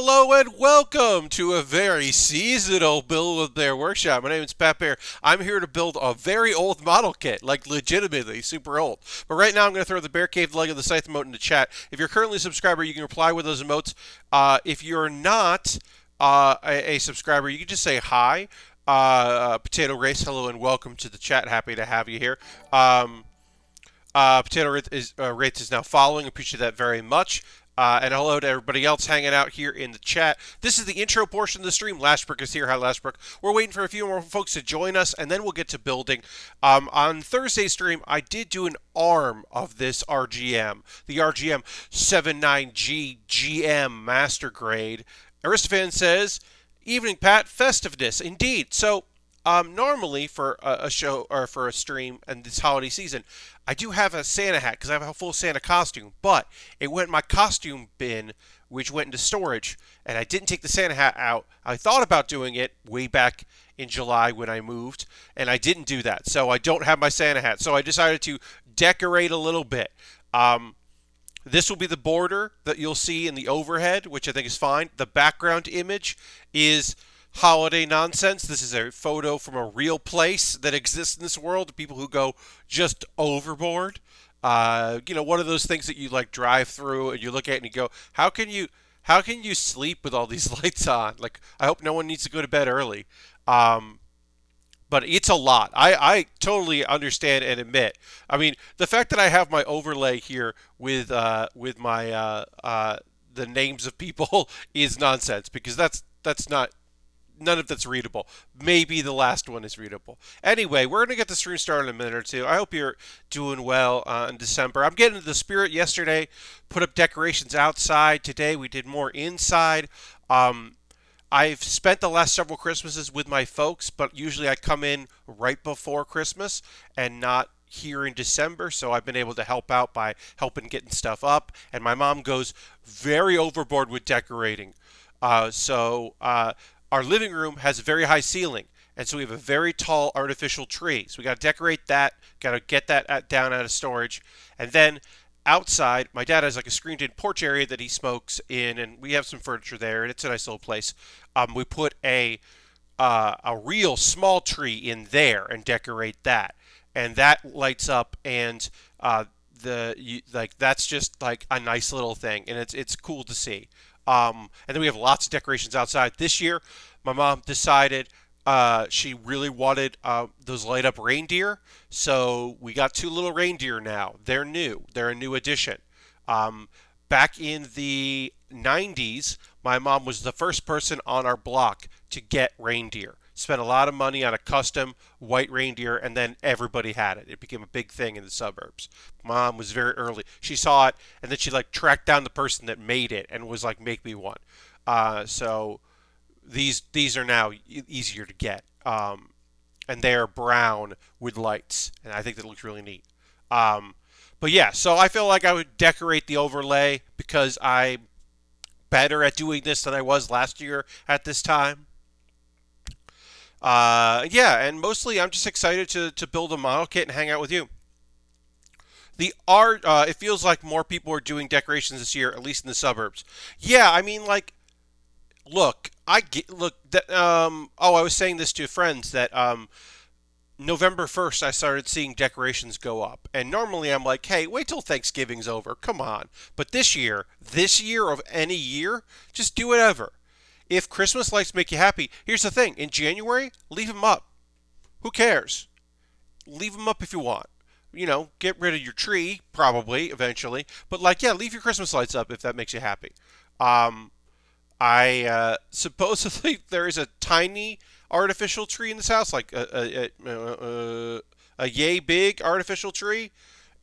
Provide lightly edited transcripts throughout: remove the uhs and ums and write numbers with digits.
Hello and welcome to a very seasonal Build With Baer Workshop. My name is Pat Baer. I'm here to build a very old model kit, like legitimately super old. But right now I'm going to throw the Bear Cave Leg of the Scythe emote into chat. If you're currently a subscriber, you can reply with those emotes. If you're not a subscriber, you can just say hi. Potato Race, hello and welcome to the chat. Happy to have you here. Potato Wraith is now following. Appreciate that very much. And hello to everybody else hanging out here in the chat. This is the intro portion of the stream. Lashbrook is here. Hi, Lashbrook. We're waiting for a few more folks to join us, and then we'll get to building. On Thursday's stream, I did do an ARM of this RGM, the RGM-79 GM Master Grade. Aristophan says, "Evening, Pat. Festiveness, indeed." So, normally for a show or for a stream and this holiday season, I do have a Santa hat because I have a full Santa costume, but it went in my costume bin, which went into storage, and I didn't take the Santa hat out. I thought about doing it way back in July when I moved, and I didn't do that, so I don't have my Santa hat. So I decided to decorate a little bit. This will be the border that you'll see in the overhead, which I think is fine. The background image is holiday nonsense. This is a photo from a real place that exists in this world. People who go just overboard. One of those things that you like drive through and you look at it and you go, how can you sleep with all these lights on? Like, I hope no one needs to go to bed early. But it's a lot. I totally understand and admit. I mean, the fact that I have my overlay here with my the names of people is nonsense because that's not. None of that's readable. Maybe the last one is readable. Anyway, we're going to get the stream started in a minute or two. I hope you're doing well in December. I'm getting into the spirit. Yesterday, put up decorations outside. Today, we did more inside. I've spent the last several Christmases with my folks, but usually I come in right before Christmas and not here in December, so I've been able to help out by helping getting stuff up. And my mom goes very overboard with decorating. Our living room has a very high ceiling, and so we have a very tall artificial tree. So we got to decorate that, got to get that down out of storage. And then outside, my dad has like a screened-in porch area that he smokes in, and we have some furniture there, and it's a nice little place. We put a real small tree in there and decorate that, and that lights up, and that's just like a nice little thing, and it's cool to see. And then we have lots of decorations outside. This year, my mom decided she really wanted those light up reindeer. So we got two little reindeer now. They're new. They're a new addition. Back in the 90s, my mom was the first person on our block to get reindeer. Spent a lot of money on a custom white reindeer, and then everybody had it. It became a big thing in the suburbs. Mom was very early. She saw it, and then she like tracked down the person that made it and was like, "Make me one." So these are now easier to get, and they are brown with lights, and I think that looks really neat. But yeah, so I feel like I would decorate the overlay because I'm better at doing this than I was last year at this time. And mostly I'm just excited to build a model kit and hang out with you. The art, it feels like more people are doing decorations this year, at least in the suburbs. Yeah, I mean, like, look, I was saying this to friends that, November 1st, I started seeing decorations go up. And normally I'm like, hey, wait till Thanksgiving's over. Come on. But this year of any year, just do whatever. If Christmas lights make you happy, here's the thing. In January, leave them up. Who cares? Leave them up if you want. Get rid of your tree, probably, eventually. But, leave your Christmas lights up if that makes you happy. I supposedly there is a tiny artificial tree in this house, like a yay big artificial tree,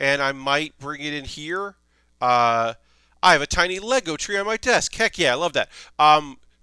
and I might bring it in here. I have a tiny Lego tree on my desk. Heck yeah, I love that.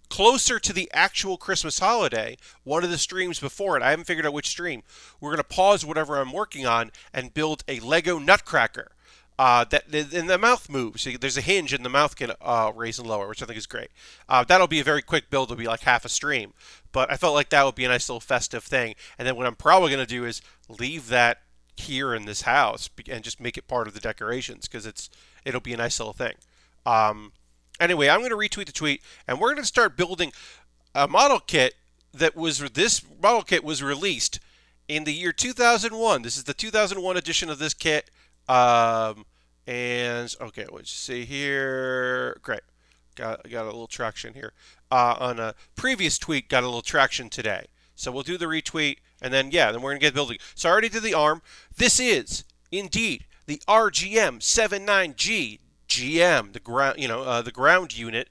Closer to the actual Christmas holiday, one of the streams before it, I haven't figured out which stream, we're going to pause whatever I'm working on and build a Lego nutcracker. And the mouth moves. So there's a hinge and the mouth can raise and lower, which I think is great. That'll be a very quick build. It'll be like half a stream. But I felt like that would be a nice little festive thing. And then what I'm probably going to do is leave that here in this house and just make it part of the decorations because it'll be a nice little thing. Anyway, I'm going to retweet the tweet, and we're going to start building a model kit this model kit was released in the year 2001. This is the 2001 edition of this kit. And okay, let's see here. Great, got a little traction here. On a previous tweet, got a little traction today. So we'll do the retweet, and then then we're gonna get building. So I already did the arm. This is indeed the RGM-79G GM, the ground, the ground unit.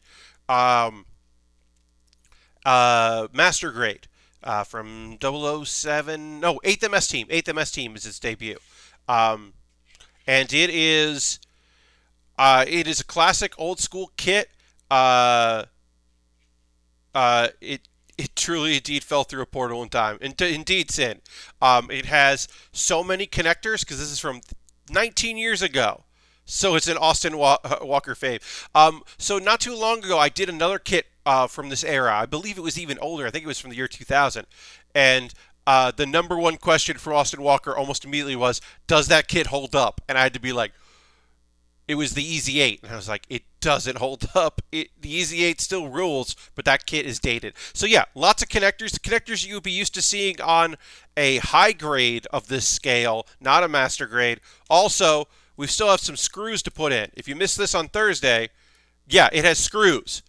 Master grade from 007. No, 8th MS team. 8th MS team is its debut, and it is a classic old school kit. It truly indeed fell through a portal in time. Indeed, Sin. It has so many connectors because this is from 19 years ago. So it's an Austin Walker fave. So not too long ago, I did another kit from this era. I believe it was even older. I think it was from the year 2000. And the number one question for Austin Walker almost immediately was, does that kit hold up? And I had to be like, it was the Easy 8. And I was like, it doesn't hold up. The Easy 8 still rules, but that kit is dated. So yeah, lots of connectors. The connectors you would be used to seeing on a high grade of this scale, not a master grade. Also, we still have some screws to put in. If you missed this on Thursday, yeah, it has screws.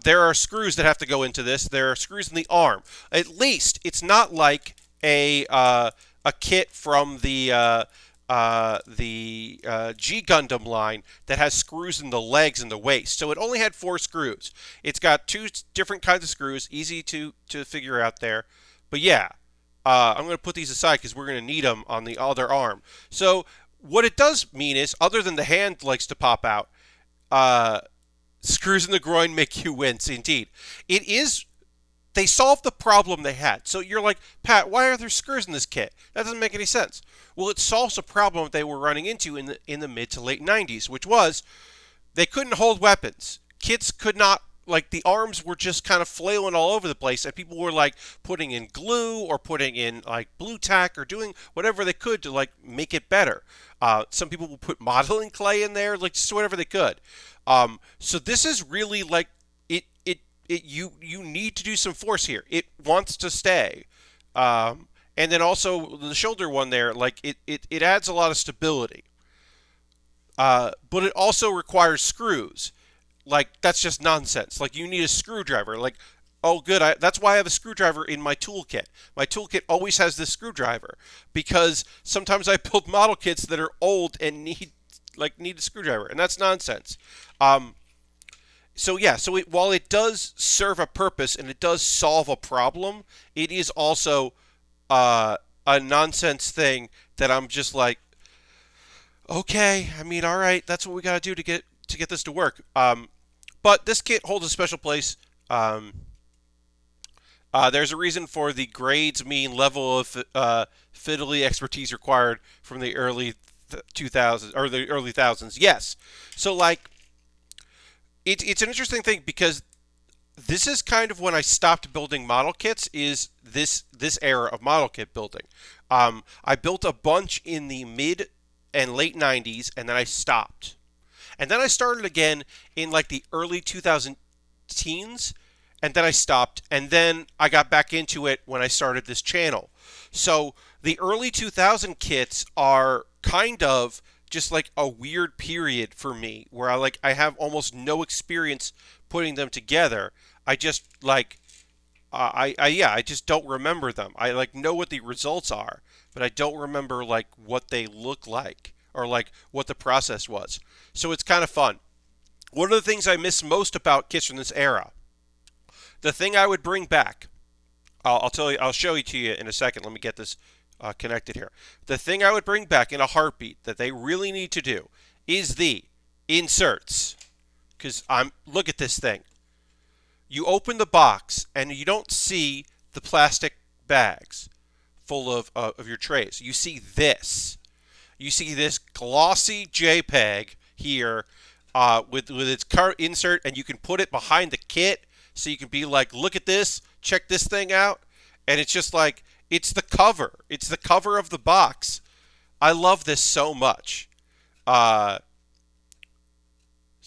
There are screws that have to go into this. There are screws in the arm. At least it's not like a kit from the G Gundam line that has screws in the legs and the waist. So it only had 4 screws. It's got 2 different kinds of screws, easy to figure out there. But yeah, I'm going to put these aside because we're going to need them on the other arm. So what it does mean is, other than the hand likes to pop out, screws in the groin make you wince, indeed. They solved the problem they had. So you're like, Pat, why are there screws in this kit? That doesn't make any sense. Well, it solves a problem they were running into in the mid to late 90s, which was they couldn't hold weapons. Kits could not, like, the arms were just kind of flailing all over the place, and people were like putting in glue or putting in like blue tack or doing whatever they could to like make it better. Some people will put modeling clay in there, like just whatever they could. So this is really like you need to do some force here. It wants to stay. And then also the shoulder one there, like it adds a lot of stability. But it also requires screws. Like, that's just nonsense. Like, you need a screwdriver. Like, oh, good. That's why I have a screwdriver in my toolkit. My toolkit always has this screwdriver because sometimes I build model kits that are old and need a screwdriver, and that's nonsense. So while it does serve a purpose and it does solve a problem, it is also a nonsense thing that I'm just like, okay, I mean, all right, that's what we got to do to get this to work. But this kit holds a special place. There's a reason for the grades mean level of fiddly expertise required from the early 2000s or the early thousands. Yes, so like it's an interesting thing because this is kind of when I stopped building model kits. Is this era of model kit building? I built a bunch in the mid and late 90s, and then I stopped. And then I started again in like the early 2000 teens, and then I stopped, and then I got back into it when I started this channel. So the early 2000 kits are kind of just like a weird period for me where I have almost no experience putting them together. I just like I just don't remember them. I like know what the results are, but I don't remember like what they look like or like what the process was. So it's kind of fun. One of the things I miss most about kits from this era, the thing I would bring back, I'll tell you, I'll show you to you in a second. Let me get this connected here. The thing I would bring back in a heartbeat that they really need to do is the inserts. Because look at this thing. You open the box and you don't see the plastic bags full of your trays. You see this. You see this glossy JPEG here with its current insert, and you can put it behind the kit so you can be like, look at this, check this thing out. And it's just like, it's the cover. It's the cover of the box. I love this so much.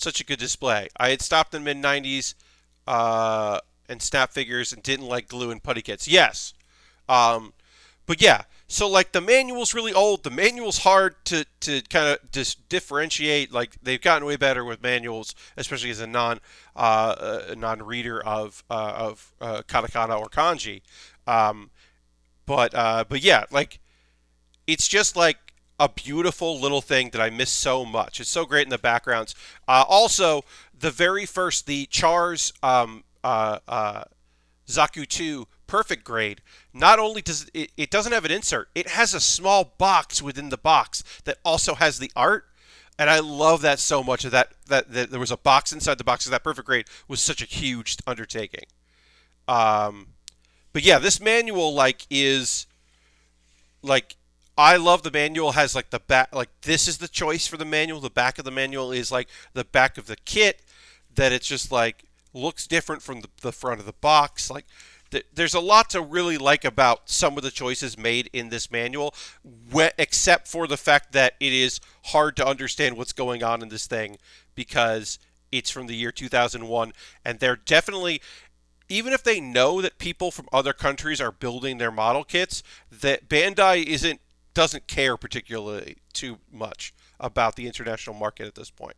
such a good display. I had stopped in the mid '90s and snap figures and didn't like glue and putty kits. Yes, um, but yeah. So like the manual's really old. The manual's hard to kind of differentiate. Like they've gotten way better with manuals, especially as a non-reader of katakana or kanji. Um, but yeah, like it's just like a beautiful little thing that I miss so much. It's so great in the backgrounds. Also, the very first, the Char's Zaku 2 perfect grade, not only does it doesn't have an insert, it has a small box within the box that also has the art. And I love that so much that there was a box inside the box of that perfect grade was such a huge undertaking. Um, but yeah, this manual like is like I love the manual has like the back like this is the choice for the manual. The back of the manual is like the back of the kit that it's just like looks different from the front of the box. Like there's a lot to really like about some of the choices made in this manual, except for the fact that it is hard to understand what's going on in this thing because it's from the year 2001 and they're definitely even if they know that people from other countries are building their model kits, that Bandai doesn't care particularly too much about the international market at this point.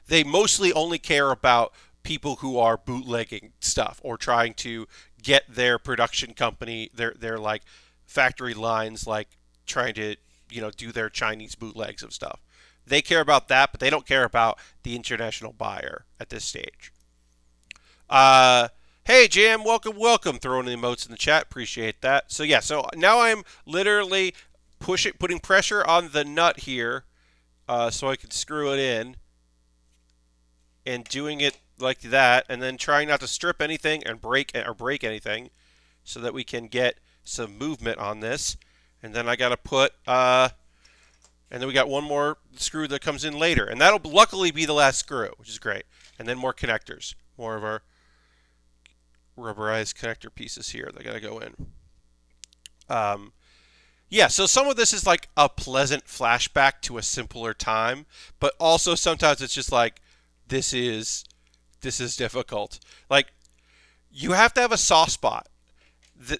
They mostly only care about people who are bootlegging stuff or trying to get their production company, their like factory lines, like trying to do their Chinese bootlegs of stuff. They care about that, but they don't care about the international buyer at this stage. Uh, hey, Jam, welcome. Throwing the emotes in the chat, appreciate that. So yeah, so now I'm literally putting pressure on the nut here, so I can screw it in, and doing it like that, and then trying not to strip anything and break anything, so that we can get some movement on this. And then I gotta put, and then we got one more screw that comes in later, and that'll luckily be the last screw, which is great. And then more connectors, more of our rubberized connector pieces here that gotta go in. Yeah, so some of this is like a pleasant flashback to a simpler time, but also sometimes it's just like this is difficult. Like you have to have a soft spot.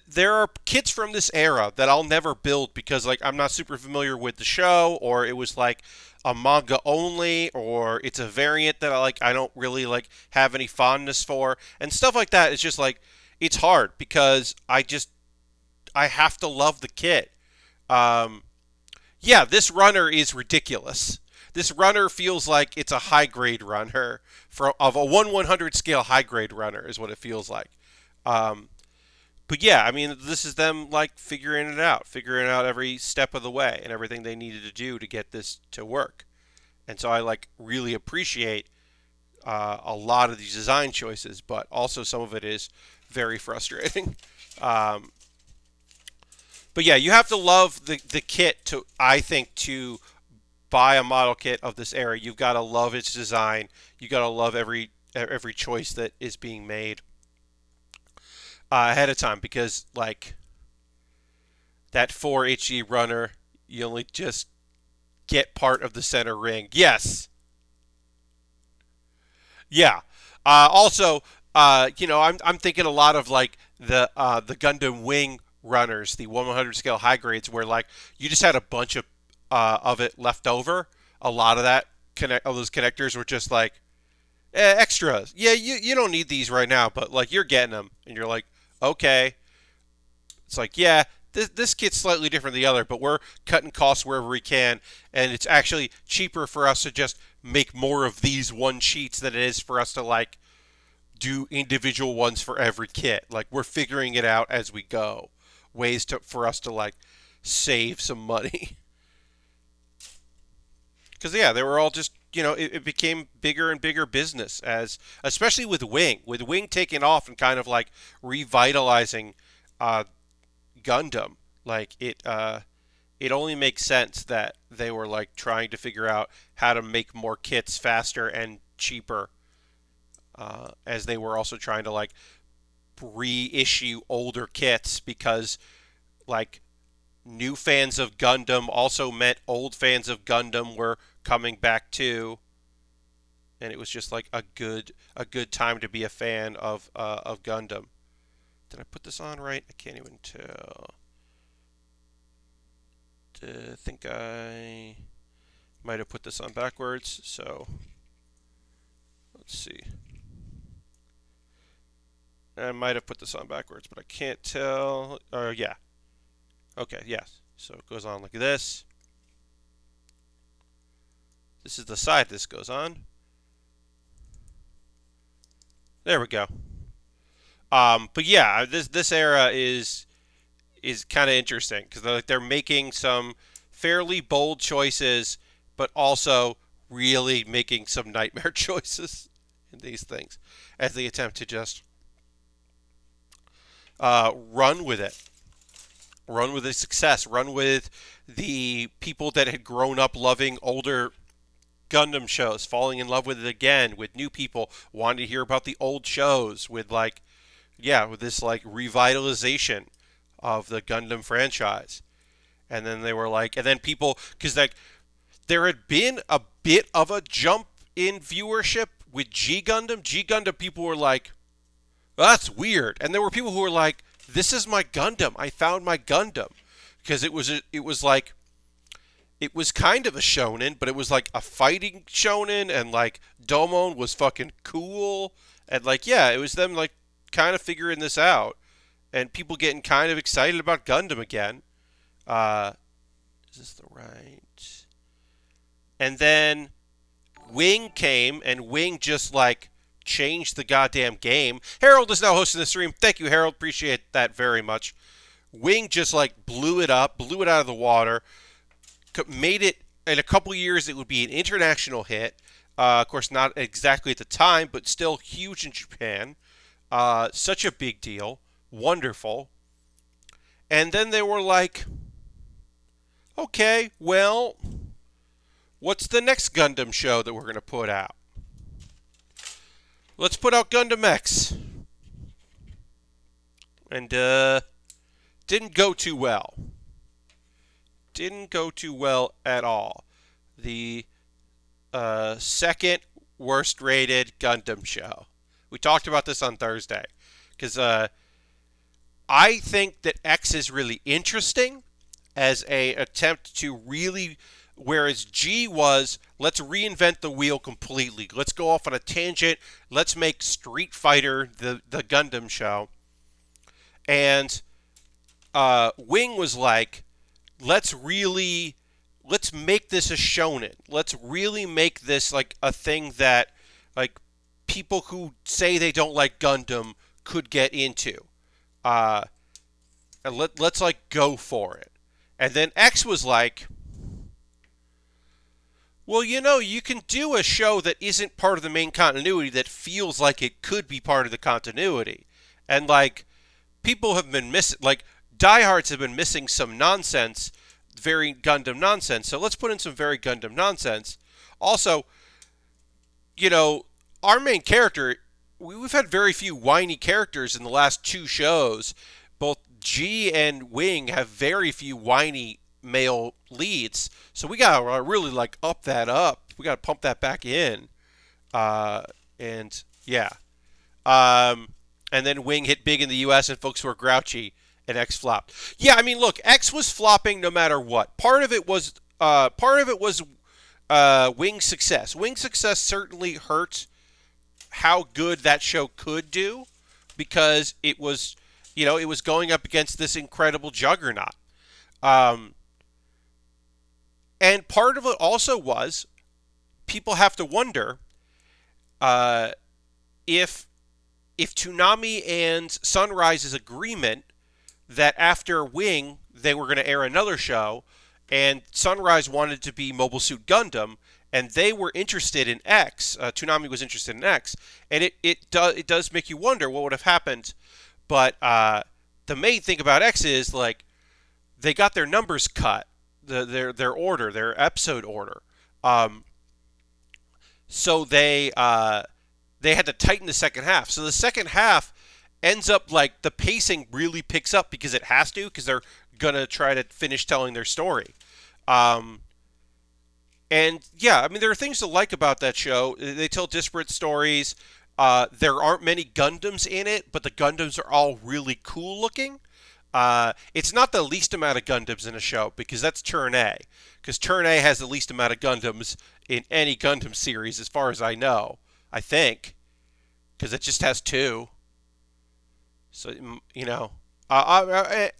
There are kits from this era that I'll never build because like I'm not super familiar with the show, or it was like a manga only, or it's a variant that I don't really like have any fondness for, and stuff like that. It's just like it's hard because I have to love the kit. Um, yeah, this runner is ridiculous. This runner feels like it's a high grade runner of a 1/100 scale high grade runner is what it feels like. Um, but yeah, I mean, this is them like figuring out every step of the way and everything they needed to do to get this to work. And so I like really appreciate a lot of these design choices, but also some of it is very frustrating. Um, but yeah, you have to love the kit to, I think, to buy a model kit of this era. You've got to love its design. You got to love every choice that is being made ahead of time, because like that 4 HG runner, you only just get part of the center ring. Yes. Yeah. Also, I'm thinking a lot of like the Gundam Wing runners, the 1/100 scale high grades, where like you just had a bunch of it left over. A lot of those connectors were just like extras. Yeah, you don't need these right now, but like you're getting them, and you're like, okay. It's like, yeah, this kit's slightly different than the other, but we're cutting costs wherever we can, and it's actually cheaper for us to just make more of these one sheets than it is for us to like do individual ones for every kit. Like we're figuring it out as we go, ways for us to like save some money. Because yeah, they were all just it became bigger and bigger business especially with Wing taking off and kind of like revitalizing uh, Gundam. Like it only makes sense that they were like trying to figure out how to make more kits faster and cheaper, as they were also trying to like reissue older kits, because like new fans of Gundam also meant old fans of Gundam were coming back too. and it was just like a good time to be a fan of Gundam. Did I put this on right? I can't even tell. I think I might have put this on backwards. So let's see. I might have put this on backwards, but I can't tell. Yeah. Okay, yes. So it goes on like this. This is the side this goes on. There we go. But yeah, this era is kind of interesting because they're making some fairly bold choices, but also really making some nightmare choices in these things as they attempt to just run with it, run with the success, run with the people that had grown up loving older Gundam shows, falling in love with it again, with new people wanting to hear about the old shows, with with this like revitalization of the Gundam franchise. And then they were like, and then people, because like there had been a bit of a jump in viewership with G Gundam. G Gundam people were like, that's weird, and there were people who were like, this is my Gundam. I found my Gundam, because it was like it was kind of a shonen, but it was like a fighting shonen, and like Domon was fucking cool, and like yeah, it was them like kind of figuring this out, and people getting kind of excited about Gundam again. Is this the right? And then Wing came, and Wing just like changed the goddamn game. Harold is now hosting the stream. Thank you, Harold. Appreciate that very much. Wing just like blew it up, blew it out of the water, made it in a couple years. It would be an international hit. Of course, not exactly at the time, but still huge in Japan. Such a big deal. Wonderful. And then they were like, okay, well, what's the next Gundam show that we're going to put out? Let's put out Gundam X. And didn't go too well. Didn't go too well at all. The second worst rated Gundam show. We talked about this on Thursday. Because I think that X is really interesting as a attempt to really, whereas G was, let's reinvent the wheel completely. Let's go off on a tangent. Let's make Street Fighter the Gundam show. And Wing was like, let's make this a shonen. Let's really make this like a thing that like people who say they don't like Gundam could get into. And let's like go for it. And then X was like, well, you can do a show that isn't part of the main continuity that feels like it could be part of the continuity. And like people have been missing, like diehards have been missing some nonsense, very Gundam nonsense. So let's put in some very Gundam nonsense. Also, our main character, we've had very few whiny characters in the last two shows. Both G and Wing have very few whiny male leads. So we got to really like up that up. We got to pump that back in. And yeah. And then Wing hit big in the U.S. and folks were grouchy, and X flopped. Yeah, I mean, look, X was flopping no matter what. Part of it was Wing's success. Wing's success certainly hurt how good that show could do, because it was, it was going up against this incredible juggernaut. And part of it also was people have to wonder if Toonami and Sunrise's agreement that after Wing they were going to air another show, and Sunrise wanted to be Mobile Suit Gundam, and they were interested in X. Toonami was interested in X, and it does make you wonder what would have happened. But the main thing about X is like they got their numbers cut, their order, their episode order. So they had to tighten the second half. So the second half ends up like the pacing really picks up because it has to, because they're gonna try to finish telling their story. And yeah, I mean, there are things to like about that show. They tell disparate stories. There aren't many Gundams in it, but the Gundams are all really cool looking. It's not the least amount of Gundams in a show because that's Turn A. Because Turn A has the least amount of Gundams in any Gundam series, as far as I know. I think because it just has two. So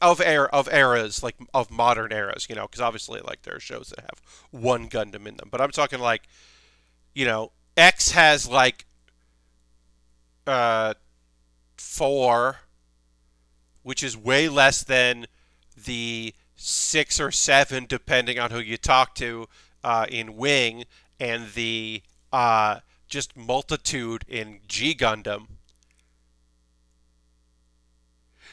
of eras, like of modern eras, because obviously like there are shows that have one Gundam in them, but I'm talking like X has like uh, four, which is way less than the six or seven, depending on who you talk to, in Wing, and the just multitude in G Gundam.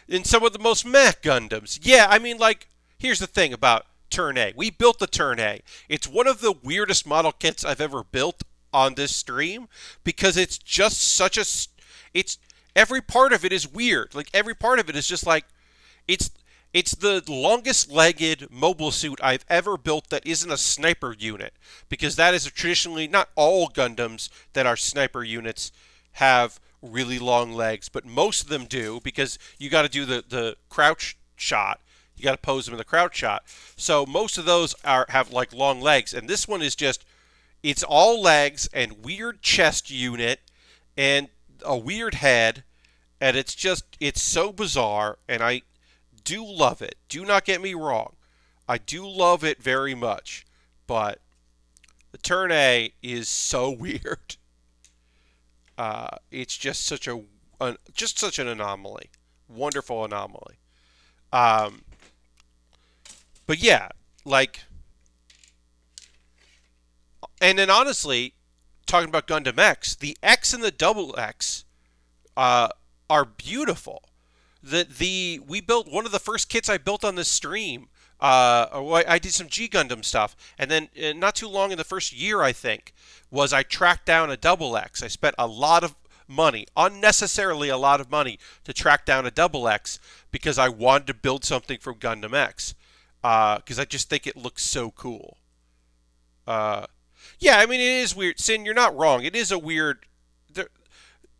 In some of the most meh Gundams. Yeah, I mean, like, here's the thing about Turn A. We built the Turn A. It's one of the weirdest model kits I've ever built on this stream because it's just such a. It's every part of it is weird. Like every part of it is just like it's it's the longest legged mobile suit I've ever built that isn't a sniper unit because that is traditionally not all Gundams that are sniper units have really long legs, but most of them do because you got to do the crouch shot. You got to pose them in the crouch shot. So most of those have like long legs, and this one is just it's all legs and weird chest unit and a weird head, and it's so bizarre, and I do love it. Do not get me wrong. I do love it very much, but the Turn A is so weird. It's just such an anomaly, wonderful anomaly. Um, but yeah, like, and then honestly, talking about Gundam X, the X and the Double X uh, are beautiful. We built one of the first kits I built on this stream. I did some G Gundam stuff, and then not too long in the first year, I think, was I tracked down a Double X. I spent a lot of money, unnecessarily a lot of money, to track down a Double X because I wanted to build something from Gundam X. Because I just think it looks so cool. Uh, yeah, I mean it is weird. Sin, you're not wrong. It is a weird.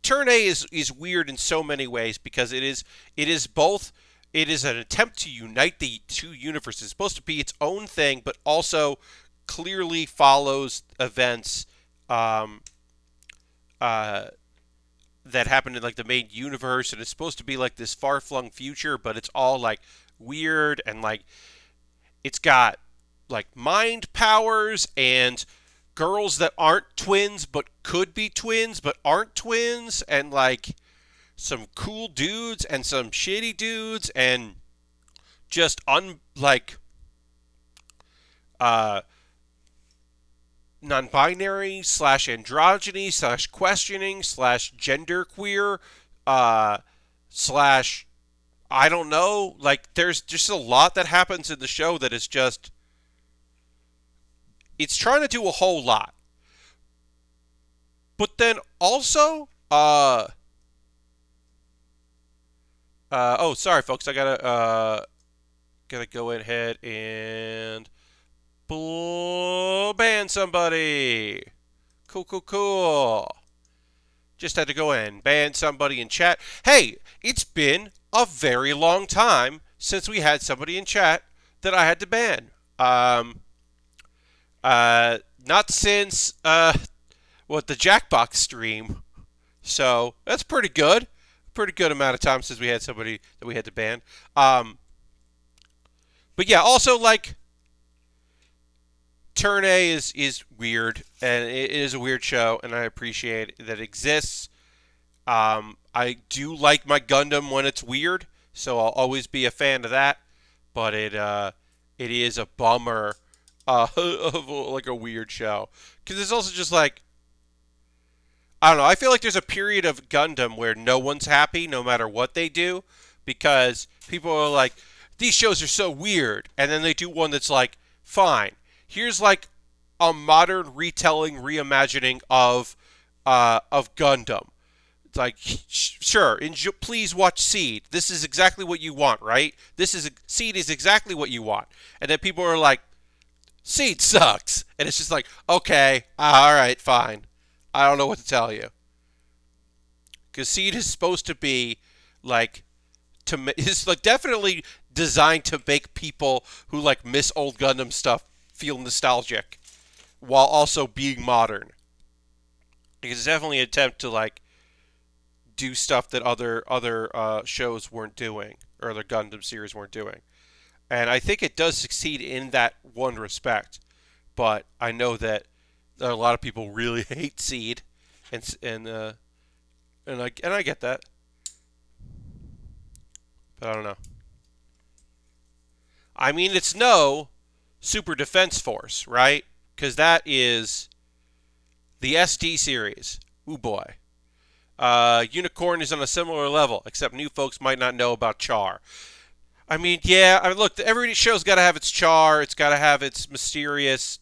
Turn A is weird in so many ways because it is both. It is an attempt to unite the two universes. It's supposed to be its own thing, but also clearly follows events um, uh, that happened in like the main universe, and it's supposed to be like this far-flung future, but it's all like weird and like it's got like mind powers and girls that aren't twins but could be twins but aren't twins, and like some cool dudes and some shitty dudes and just like uh non-binary slash androgyny slash questioning slash genderqueer slash I don't know, like there's just a lot that happens in the show that is just it's trying to do a whole lot. But then also oh, sorry, folks. I gotta go ahead and ban somebody. Cool, cool, cool. Just had to go in and ban somebody in chat. Hey, it's been a very long time since we had somebody in chat that I had to ban. Not since the Jackbox stream. So that's pretty good. Pretty good amount of time since we had somebody that we had to ban. But yeah, also like Turn A is weird, and it is a weird show, and I appreciate that it exists. I do like my Gundam when it's weird, so I'll always be a fan of that. But it is a bummer of like a weird show because it's also just like I don't know. I feel like there's a period of Gundam where no one's happy no matter what they do because people are like, these shows are so weird. And then they do one that's like, fine, here's like a modern retelling, reimagining of Gundam. It's like, sure, please watch Seed. This is exactly what you want, right? Seed is exactly what you want. And then people are like, Seed sucks. And it's just like, okay, all right, fine. I don't know what to tell you. Because Seed is supposed to be like is like definitely designed to make people who like miss old Gundam stuff feel nostalgic while also being modern. It's definitely an attempt to like do stuff that other shows weren't doing or other Gundam series weren't doing. And I think it does succeed in that one respect. But I know that a lot of people really hate Seed, and I get that. But I don't know. I mean, it's no Super Defense Force, right? Because that is the SD series. Ooh boy. Unicorn is on a similar level, except new folks might not know about Char. I mean, yeah. I mean, look, every show's got to have its Char. It's got to have its mysterious,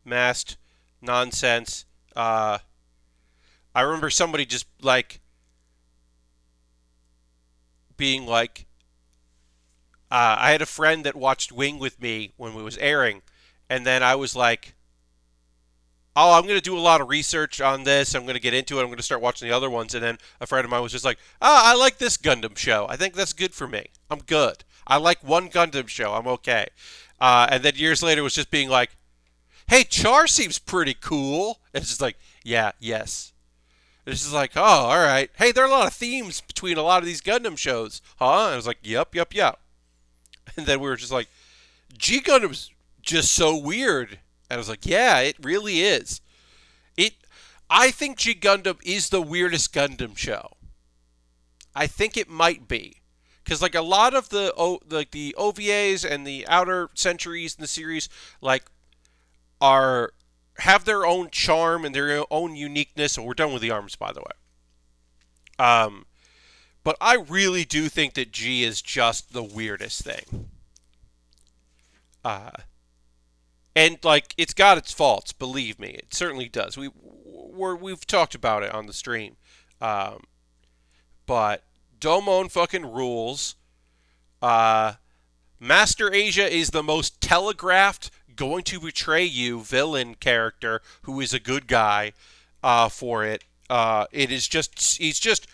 masked nonsense. I remember somebody just like being like, I had a friend that watched Wing with me when it was airing, and then I was like, oh, I'm going to do a lot of research on this. I'm going to get into it. I'm going to start watching the other ones. And then a friend of mine was just like, I like this Gundam show. I think that's good for me. I'm good. I like one Gundam show. I'm okay. And then years later was just being like, hey, Char seems pretty cool. And it's just like, yeah, yes. And it's just like, oh, all right. Hey, there are a lot of themes between a lot of these Gundam shows. Huh? And I was like, yep. And then we were just like, G Gundam's just so weird. And I was like, yeah, it really is. I think G Gundam is the weirdest Gundam show. I think it might be. Because like a lot of the OVAs and the outer centuries in the series like have their own charm and their own uniqueness. And we're done with the arms, by the way. But I really do think that G is just the weirdest thing. And like it's got its faults, believe me, it certainly does. We've talked about it on the stream, but Domon fucking rules. Master Asia is the most telegraphed, going to betray you villain character who is a good guy for it. It is just it's just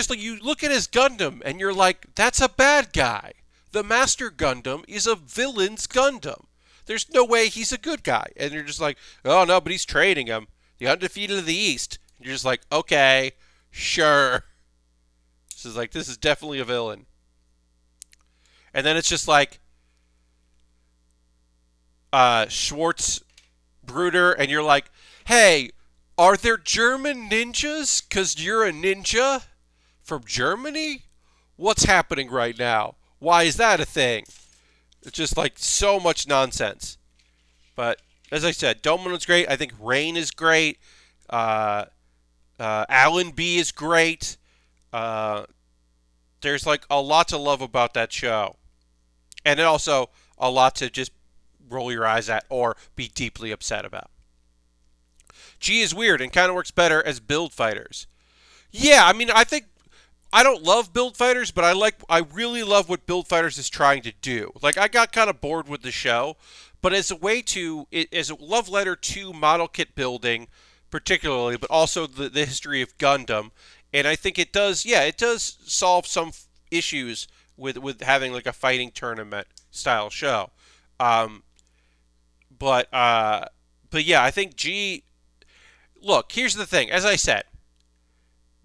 like you look at his Gundam and you're like, that's a bad guy. The Master Gundam is a villain's Gundam. There's no way he's a good guy. And you're just like, oh no, but he's trading him. The undefeated of the East. And you're just like, okay, sure. This is definitely a villain. And then it's just like Schwartz Bruder, and you're like, hey, are there German ninjas? 'Cause you're a ninja from Germany? What's happening right now? Why is that a thing? It's just like so much nonsense. But as I said, Domino's great. I think Rain is great. Alan B is great. There's like a lot to love about that show. And then also a lot to just roll your eyes at or be deeply upset about. G is weird and kind of works better as build fighters. Yeah, I mean, I think I don't love Build Fighters, but I really love what Build Fighters is trying to do. Like I got kind of bored with the show, but as a love letter to model kit building, particularly, but also the history of Gundam, and I think it does solve some issues with having like a fighting tournament style show. Um, but yeah, I think G. Look, here's the thing. As I said,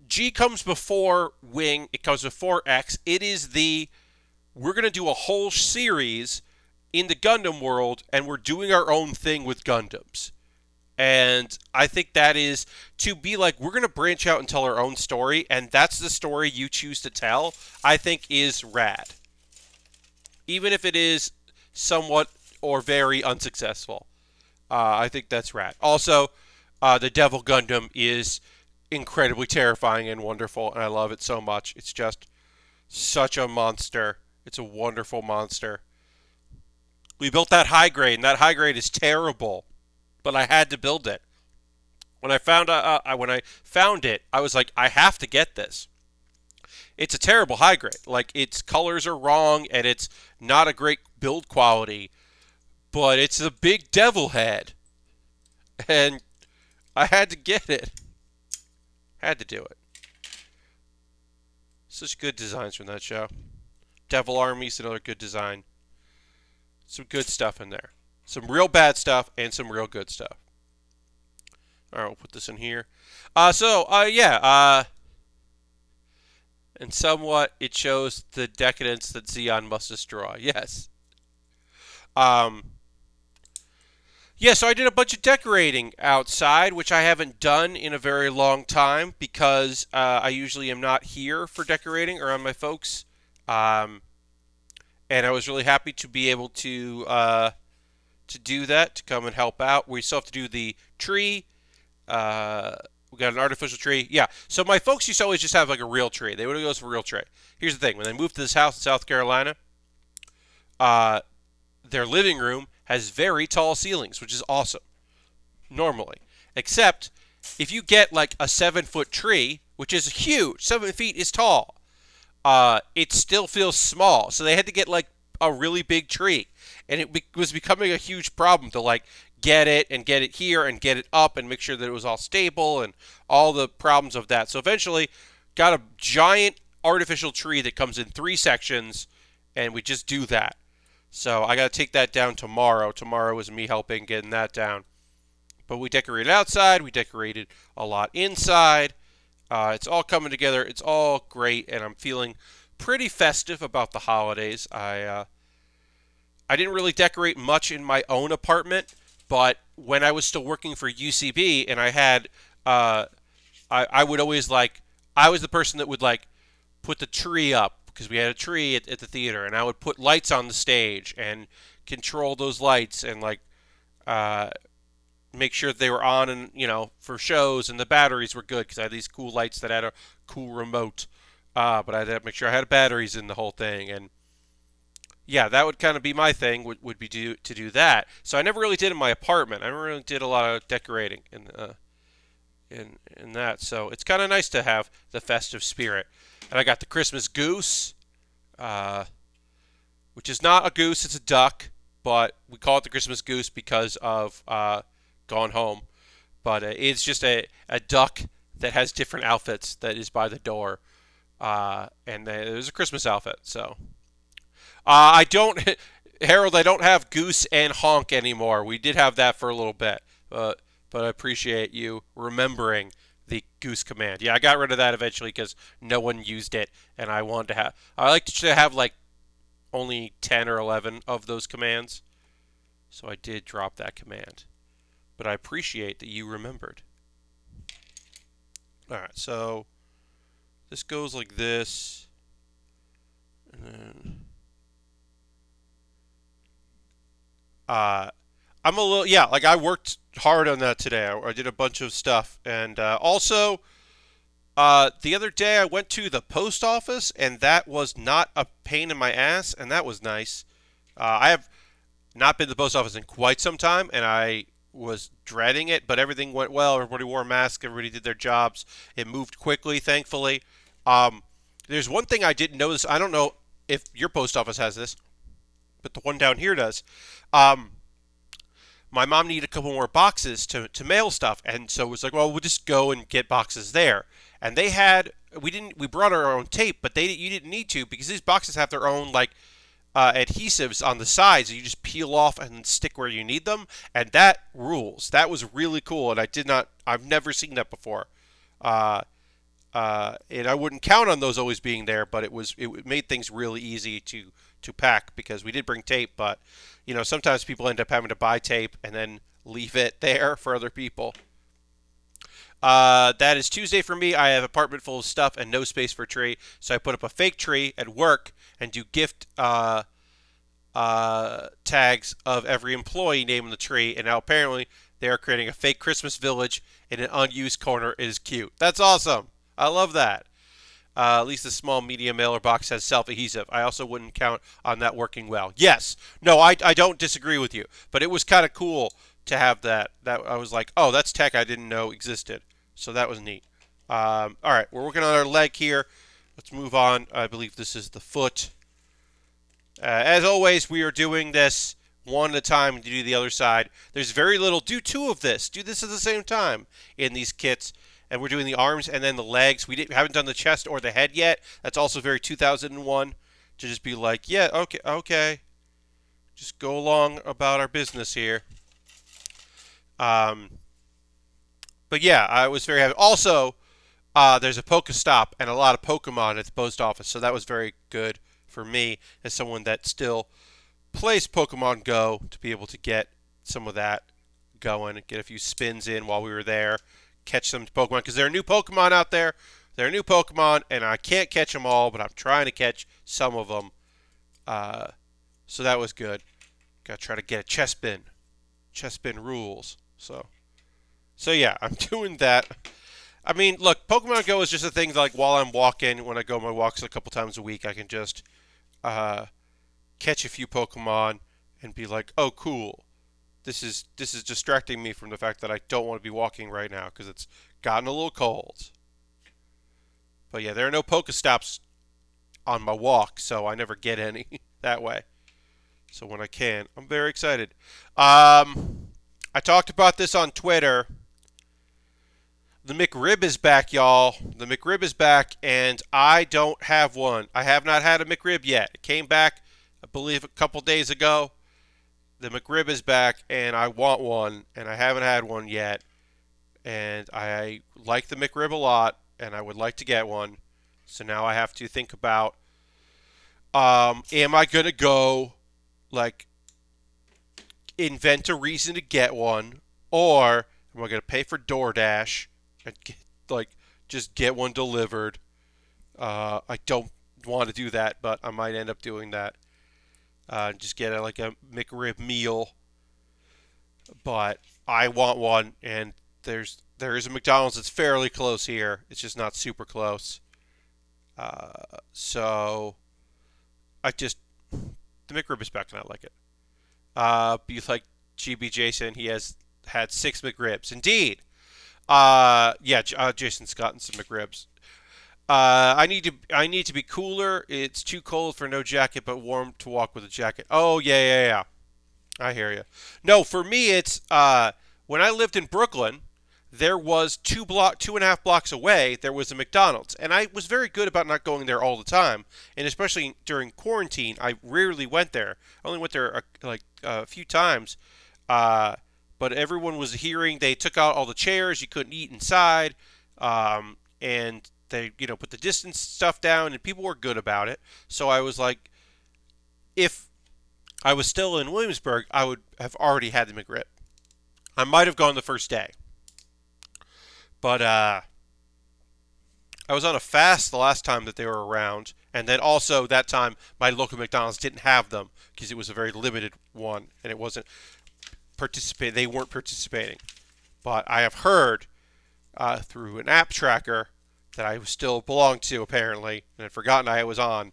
G comes before Wing. It comes before X. It is we're going to do a whole series in the Gundam world, and we're doing our own thing with Gundams. And I think that is to be like, we're going to branch out and tell our own story, and that's the story you choose to tell, I think is rad. Even if it is somewhat or very unsuccessful. I think that's rad. Also, the Devil Gundam is incredibly terrifying and wonderful, and I love it so much. It's just such a monster. It's a wonderful monster. We built that high grade, and that high grade is terrible, but I had to build it. When I found it, I was like, I have to get this. It's a terrible high grade. Like its colors are wrong, and it's not a great build quality. but it's a big devil head, and I had to get it. Had to do it. Such good designs from that show. Devil Armies, another good design. Some good stuff in there. Some real bad stuff and some real good stuff. All right, we'll put this in here. And somewhat it shows the decadence that Xeon must destroy. Yes. So I did a bunch of decorating outside, which I haven't done in a very long time because I usually am not here for decorating around my folks. And I was really happy to be able to do that, to come and help out. We still have to do the tree. We got an artificial tree. Yeah. So my folks used to always just have like a real tree. They would go for a real tree. Here's the thing. When they moved to this house in South Carolina, their living room has very tall ceilings, which is awesome, normally. Except if you get like a 7-foot tree, which is huge, 7 feet is tall, it still feels small. So they had to get like a really big tree. And it was becoming a huge problem to like get it here and get it up and make sure that it was all stable and all the problems of that. So eventually got a giant artificial tree that comes in 3 sections, and we just do that. So I got to take that down tomorrow. Tomorrow was me helping getting that down. But we decorated outside. We decorated a lot inside. It's all coming together. It's all great, and I'm feeling pretty festive about the holidays. I didn't really decorate much in my own apartment, but when I was still working for UCB and I had, I would always I was the person that would put the tree up because we had a tree at the theater, and I would put lights on the stage and control those lights and make sure they were on and for shows, and the batteries were good because I had these cool lights that had a cool remote, but I had to make sure I had batteries in the whole thing. And yeah, that would kind of be my thing, would be to do that. So I never really did in my apartment. I never really did a lot of decorating in that. So it's kind of nice to have the festive spirit. And I got the Christmas goose, which is not a goose, it's a duck, but we call it the Christmas goose because of Gone Home. But it's just a duck that has different outfits that is by the door. And there's a Christmas outfit, so... I don't, Harold, I don't have Goose and Honk anymore. We did have that for a little bit, but I appreciate you remembering the Goose command. Yeah, I got rid of that eventually because no one used it, and I like to have only 10 or 11 of those commands, so I did drop that command. But I appreciate that you remembered. All right, so this goes like this, and then... I'm a little, I worked hard on that today. I did a bunch of stuff. And also, the other day I went to the post office, and that was not a pain in my ass, and that was nice. I have not been to the post office in quite some time, and I was dreading it, but everything went well. Everybody wore a mask. Everybody did their jobs. It moved quickly, thankfully. There's one thing I didn't notice. I don't know if your post office has this, but the one down here does. My mom needed a couple more boxes to mail stuff, and so it was like, well, we'll just go and get boxes there. And we brought our own tape, but you didn't need to because these boxes have their own adhesives on the sides. You just peel off and stick where you need them, and that rules. That was really cool, and I've never seen that before. And I wouldn't count on those always being there, but it made things really easy to pack because we did bring tape, but sometimes people end up having to buy tape and then leave it there for other people. That is Tuesday for me. I have an apartment full of stuff and no space for a tree, so I put up a fake tree at work and do gift tags of every employee naming the tree, and now apparently they are creating a fake Christmas village in an unused corner. It is cute. That's awesome. I love that. At least the small media mailer box has self-adhesive. I also wouldn't count on that working well. Yes. No, I don't disagree with you. But it was kind of cool to have that. I was like, oh, that's tech I didn't know existed. So that was neat. All right, we're working on our leg here. Let's move on. I believe this is the foot. As always, we are doing this one at a time and do the other side. There's very little, do two of this, do this at the same time in these kits. And we're doing the arms and then the legs. We haven't done the chest or the head yet. That's also very 2001 to just be like, yeah, okay. Just go along about our business here. But yeah, I was very happy. Also, there's a Pokestop and a lot of Pokemon at the post office, so that was very good for me as someone that still plays Pokemon Go to be able to get some of that going, get a few spins in while we were there, catch some Pokemon, because there are new Pokemon out there. There are new Pokemon, and I can't catch them all, but I'm trying to catch some of them. So that was good. Got to try to get a chest bin. Chest bin rules. So yeah, I'm doing that. I mean, look, Pokemon Go is just a thing that, like, while I'm walking, when I go on my walks a couple times a week, I can just catch a few Pokemon and be like, oh, cool. This is distracting me from the fact that I don't want to be walking right now because it's gotten a little cold. But yeah, there are no Pokestops on my walk, so I never get any that way. So when I can, I'm very excited. I talked about this on Twitter. The McRib is back, y'all. The McRib is back, and I don't have one. I have not had a McRib yet. It came back, I believe, a couple days ago. The McRib is back, and I want one, and I haven't had one yet. And I like the McRib a lot, and I would like to get one. So now I have to think about, am I going to go, like, invent a reason to get one, or am I going to pay for DoorDash and get, like, just get one delivered? I don't want to do that, but I might end up doing that. Just get like a McRib meal. But I want one, and there is a McDonald's that's fairly close here. It's just not super close. So the McRib is back, and I like it. Be like GB Jason, he has had 6 McRibs. Indeed. Jason's gotten some McRibs. I need to be cooler. It's too cold for no jacket, but warm to walk with a jacket. Oh yeah. I hear you. No, for me it's when I lived in Brooklyn, there was 2.5 blocks away. There was a McDonald's, and I was very good about not going there all the time. And especially during quarantine, I rarely went there. I only went there a few times. But everyone was hearing they took out all the chairs. You couldn't eat inside. And they, put the distance stuff down, and people were good about it. So I was like, if I was still in Williamsburg, I would have already had the McRib. I might have gone the first day. But I was on a fast the last time that they were around. And then also that time, my local McDonald's didn't have them because it was a very limited one, and it wasn't participating. They weren't participating. But I have heard through an app tracker that I still belonged to, apparently, and had forgotten I was on,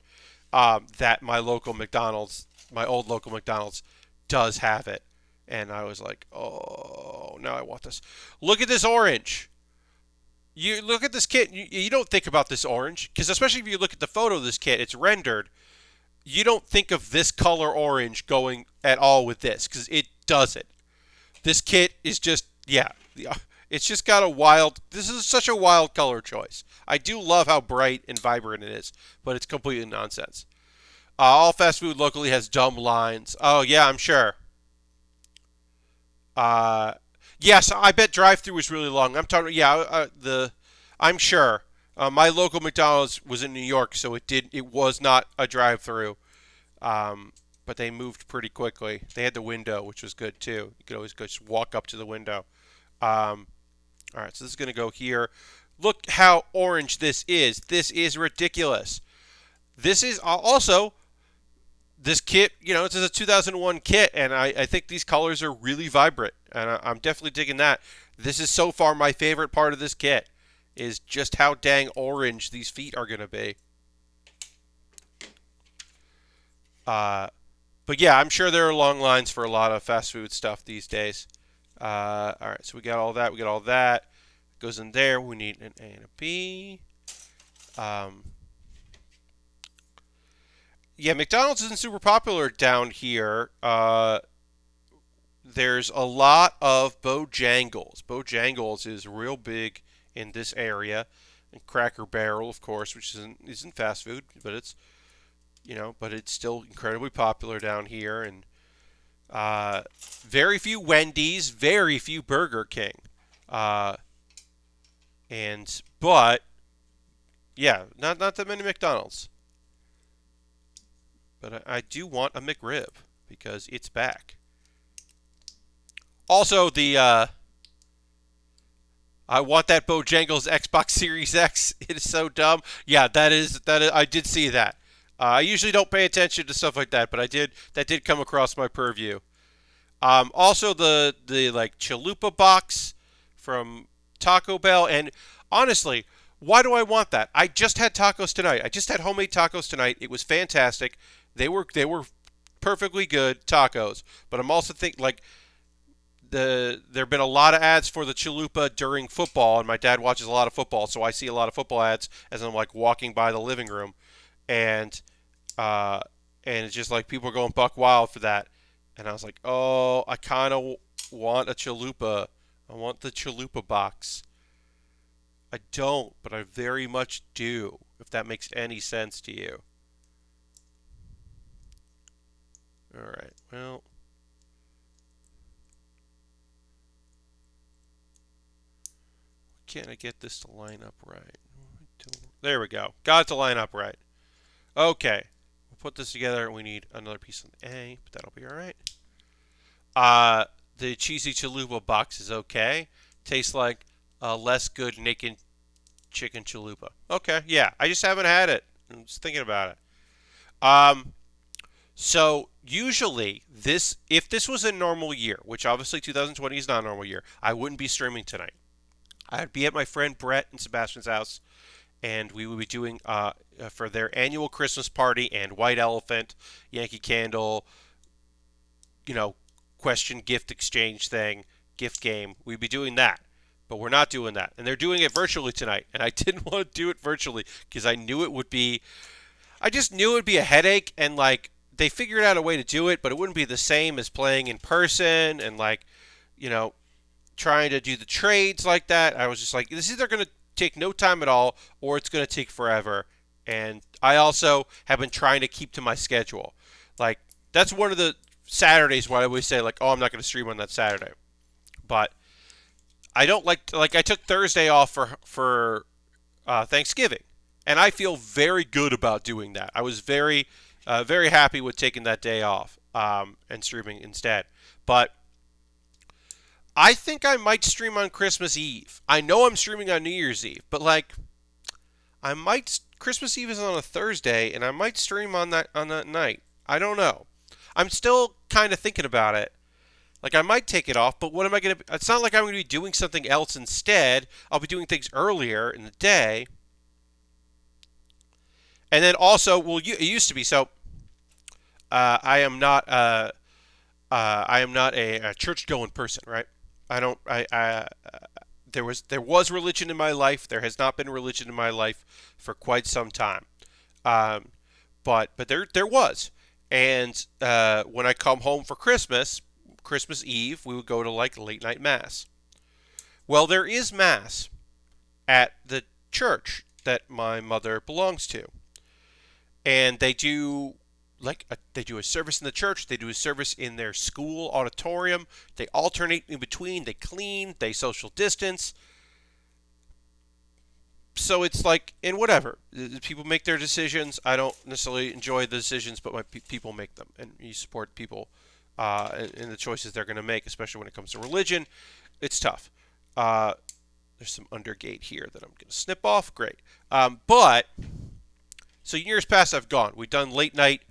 that my local McDonald's, my old local McDonald's, does have it. And I was like, oh, now I want this. Look at this orange. You look at this kit, you don't think about this orange, because especially if you look at the photo of this kit, it's rendered. You don't think of this color orange going at all with this, because it doesn't. This kit is just, it's just got a wild, this is such a wild color choice. I do love how bright and vibrant it is, but it's completely nonsense. All fast food locally has dumb lines. Oh, yeah, I'm sure. Yes, I bet drive-through was really long. I'm talking, I'm sure. My local McDonald's was in New York, so it was not a drive-through. But they moved pretty quickly. They had the window, which was good too. You could always just walk up to the window. All right, so this is going to go here. Look how orange this is. This is ridiculous. This is also, this kit, it's a 2001 kit, and I think these colors are really vibrant, and I'm definitely digging that. This is so far my favorite part of this kit, is just how dang orange these feet are going to be. But yeah, I'm sure there are long lines for a lot of fast food stuff these days. All right, so we got all that. We got all that. Goes in there. We need an A and a B. Yeah, McDonald's isn't super popular down here. there's a lot of Bojangles. Bojangles is real big in this area, and Cracker Barrel, of course, which isn't fast food, but it's but it's still incredibly popular down here. And very few Wendy's, very few Burger King, uh, and but yeah, not that many McDonald's. But I do want a McRib because it's back. Also, the I want that Bojangles Xbox Series X. It is so dumb. Yeah, that is. I did see that. I usually don't pay attention to stuff like that, but I did. That did come across my purview. Also, the like chalupa box from Taco Bell, and honestly, why do I want that? I just had tacos tonight. I just had homemade tacos tonight. It was fantastic. They were perfectly good tacos. But I'm also think like there've been a lot of ads for the chalupa during football, and my dad watches a lot of football, so I see a lot of football ads as I'm like walking by the living room, and uh, and it's just like people are going buck wild for that, and I was like, oh, I kind of want a chalupa. I want the chalupa box. I don't, but I very much do. If that makes any sense to you. All right. Well, can't I get this to line up right? There we go. Got it to line up right. Okay. We'll put this together. We need another piece of A, but that'll be all right. Uh, the cheesy chalupa box is okay. Tastes like a less good naked chicken chalupa. Okay, yeah. I just haven't had it. I'm just thinking about it. Um, so usually if this was a normal year, which obviously 2020 is not a normal year, I wouldn't be streaming tonight. I'd be at my friend Brett and Sebastian's house, and we would be doing for their annual Christmas party and White Elephant, Yankee Candle, you know, question gift exchange thing, gift game. We'd be doing that, but we're not doing that, and they're doing it virtually tonight. And I didn't want to do it virtually because I knew it would be. I just knew it would be a headache, and like they figured out a way to do it, but it wouldn't be the same as playing in person, and like, you know, trying to do the trades like that. I was just like, this is either going to take no time at all or it's going to take forever. And I also have been trying to keep to my schedule. Like, that's one of the Saturdays where I always say, like, oh, I'm not going to stream on that Saturday. But I don't like I took Thursday off for Thanksgiving. And I feel very good about doing that. I was very happy with taking that day off and streaming instead. But I think I might stream on Christmas Eve. I know I'm streaming on New Year's Eve, but like I might Christmas Eve is on a Thursday and I might stream on that night. I don't know. I'm still kind of thinking about it. Like I might take it off, but what am I going to It's not like I'm going to be doing something else instead. I'll be doing things earlier in the day. And then also, well, it used to be so I am not I am not a church going person, right? I don't. There was religion in my life. There has not been religion in my life for quite some time. Um, but there was. And when I come home for Christmas Eve, we would go to like late night mass. Well, there is mass at the church that my mother belongs to, and they do a service in the church, they do a service in their school auditorium, they alternate in between, they clean, they social distance. So it's like, and whatever, people make their decisions. I don't necessarily enjoy the decisions, but my people make them, and you support people in the choices they're going to make, especially when it comes to religion. It's tough. uh, there's some undergate here that I'm going to snip off. Great. But so years past I've gone. We've done late night.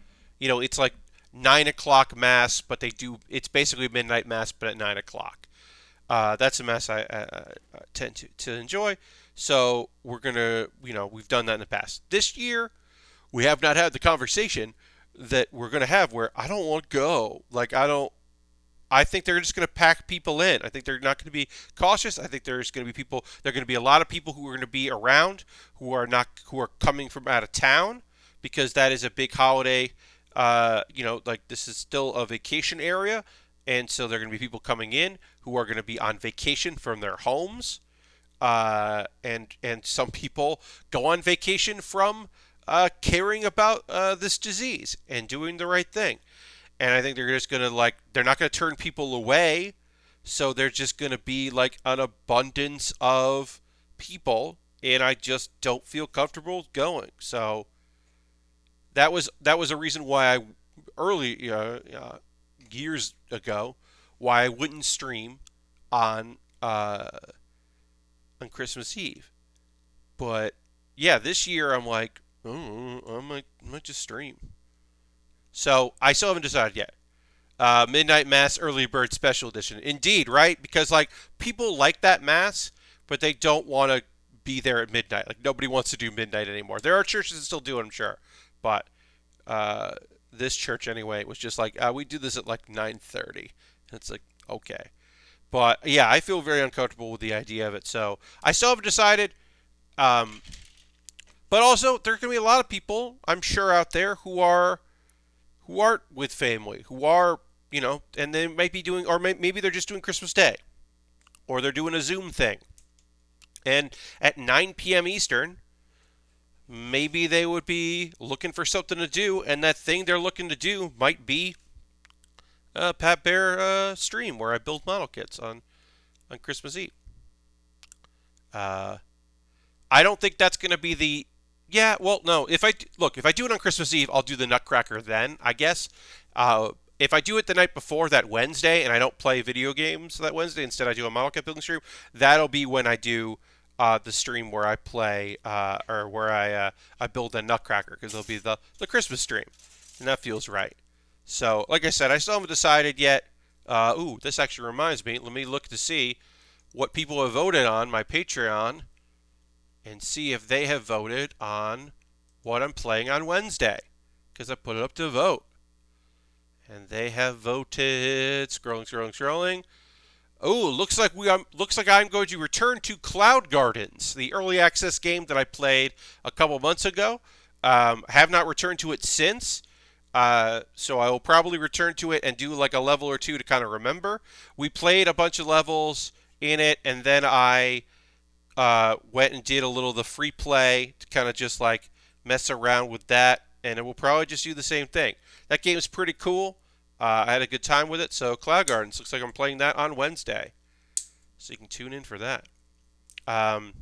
It's like 9 o'clock mass, but it's basically midnight mass, but at 9 o'clock. That's a mass I tend to enjoy. So we're gonna, we've done that in the past. This year, we have not had the conversation that we're gonna have where I don't want to go. Like I don't. I think they're just going to pack people in. I think they're not going to be cautious. I think there's going to be people. There are going to be a lot of people who are going to be around who are coming from out of town because that is a big holiday. Like this is still a vacation area, And so there are going to be people coming in who are going to be on vacation from their homes, and some people go on vacation from caring about this disease and doing the right thing. And I think they're just going to they're not going to turn people away. So there's just going to be like an abundance of people, and I just don't feel comfortable going. So that was a reason why I early years ago why I wouldn't stream on on Christmas Eve. But yeah, this year I'm like, oh, I might just stream. So I still haven't decided yet. Midnight Mass Early Bird Special Edition. Indeed, right? Because like people like that mass, but they don't want to be there at midnight. Like nobody wants to do midnight anymore. There are churches that still do it, I'm sure, but uh, this church anyway was just like we do this at like 9:30. It's like okay, but yeah, I feel very uncomfortable with the idea of it. So I still haven't decided. Um, but also, there's going to be a lot of people, I'm sure, out there who aren't with family, who are, and they might be doing, or maybe they're just doing Christmas Day, or they're doing a Zoom thing. And at 9 p.m. Eastern, maybe they would be looking for something to do, and that thing they're looking to do might be a Pat Bear stream where I build model kits on Christmas Eve. Uh, I don't think that's going to be the. Yeah, well, no. If I do it on Christmas Eve, I'll do the Nutcracker then, I guess. If I do it the night before that Wednesday, and I don't play video games that Wednesday, instead I do a model kit building stream. That'll be when I do the stream where I play or where I build a Nutcracker, because it'll be the Christmas stream, and that feels right. So, like I said, I still haven't decided yet. This actually reminds me. Let me look to see what people have voted on my Patreon and see if they have voted on what I'm playing on Wednesday, because I put it up to vote. And they have voted. Scrolling. Oh, looks like I'm going to return to Cloud Gardens, the early access game that I played a couple months ago. Have not returned to it since. So I will probably return to it and do like a level or two to kind of remember. We played a bunch of levels in it, and then I went and did a little of the free play to kind of just like mess around with that, and it will probably just do the same thing. That game is pretty cool. I had a good time with it, so Cloud Gardens looks like I'm playing that on Wednesday, so you can tune in for that. Um,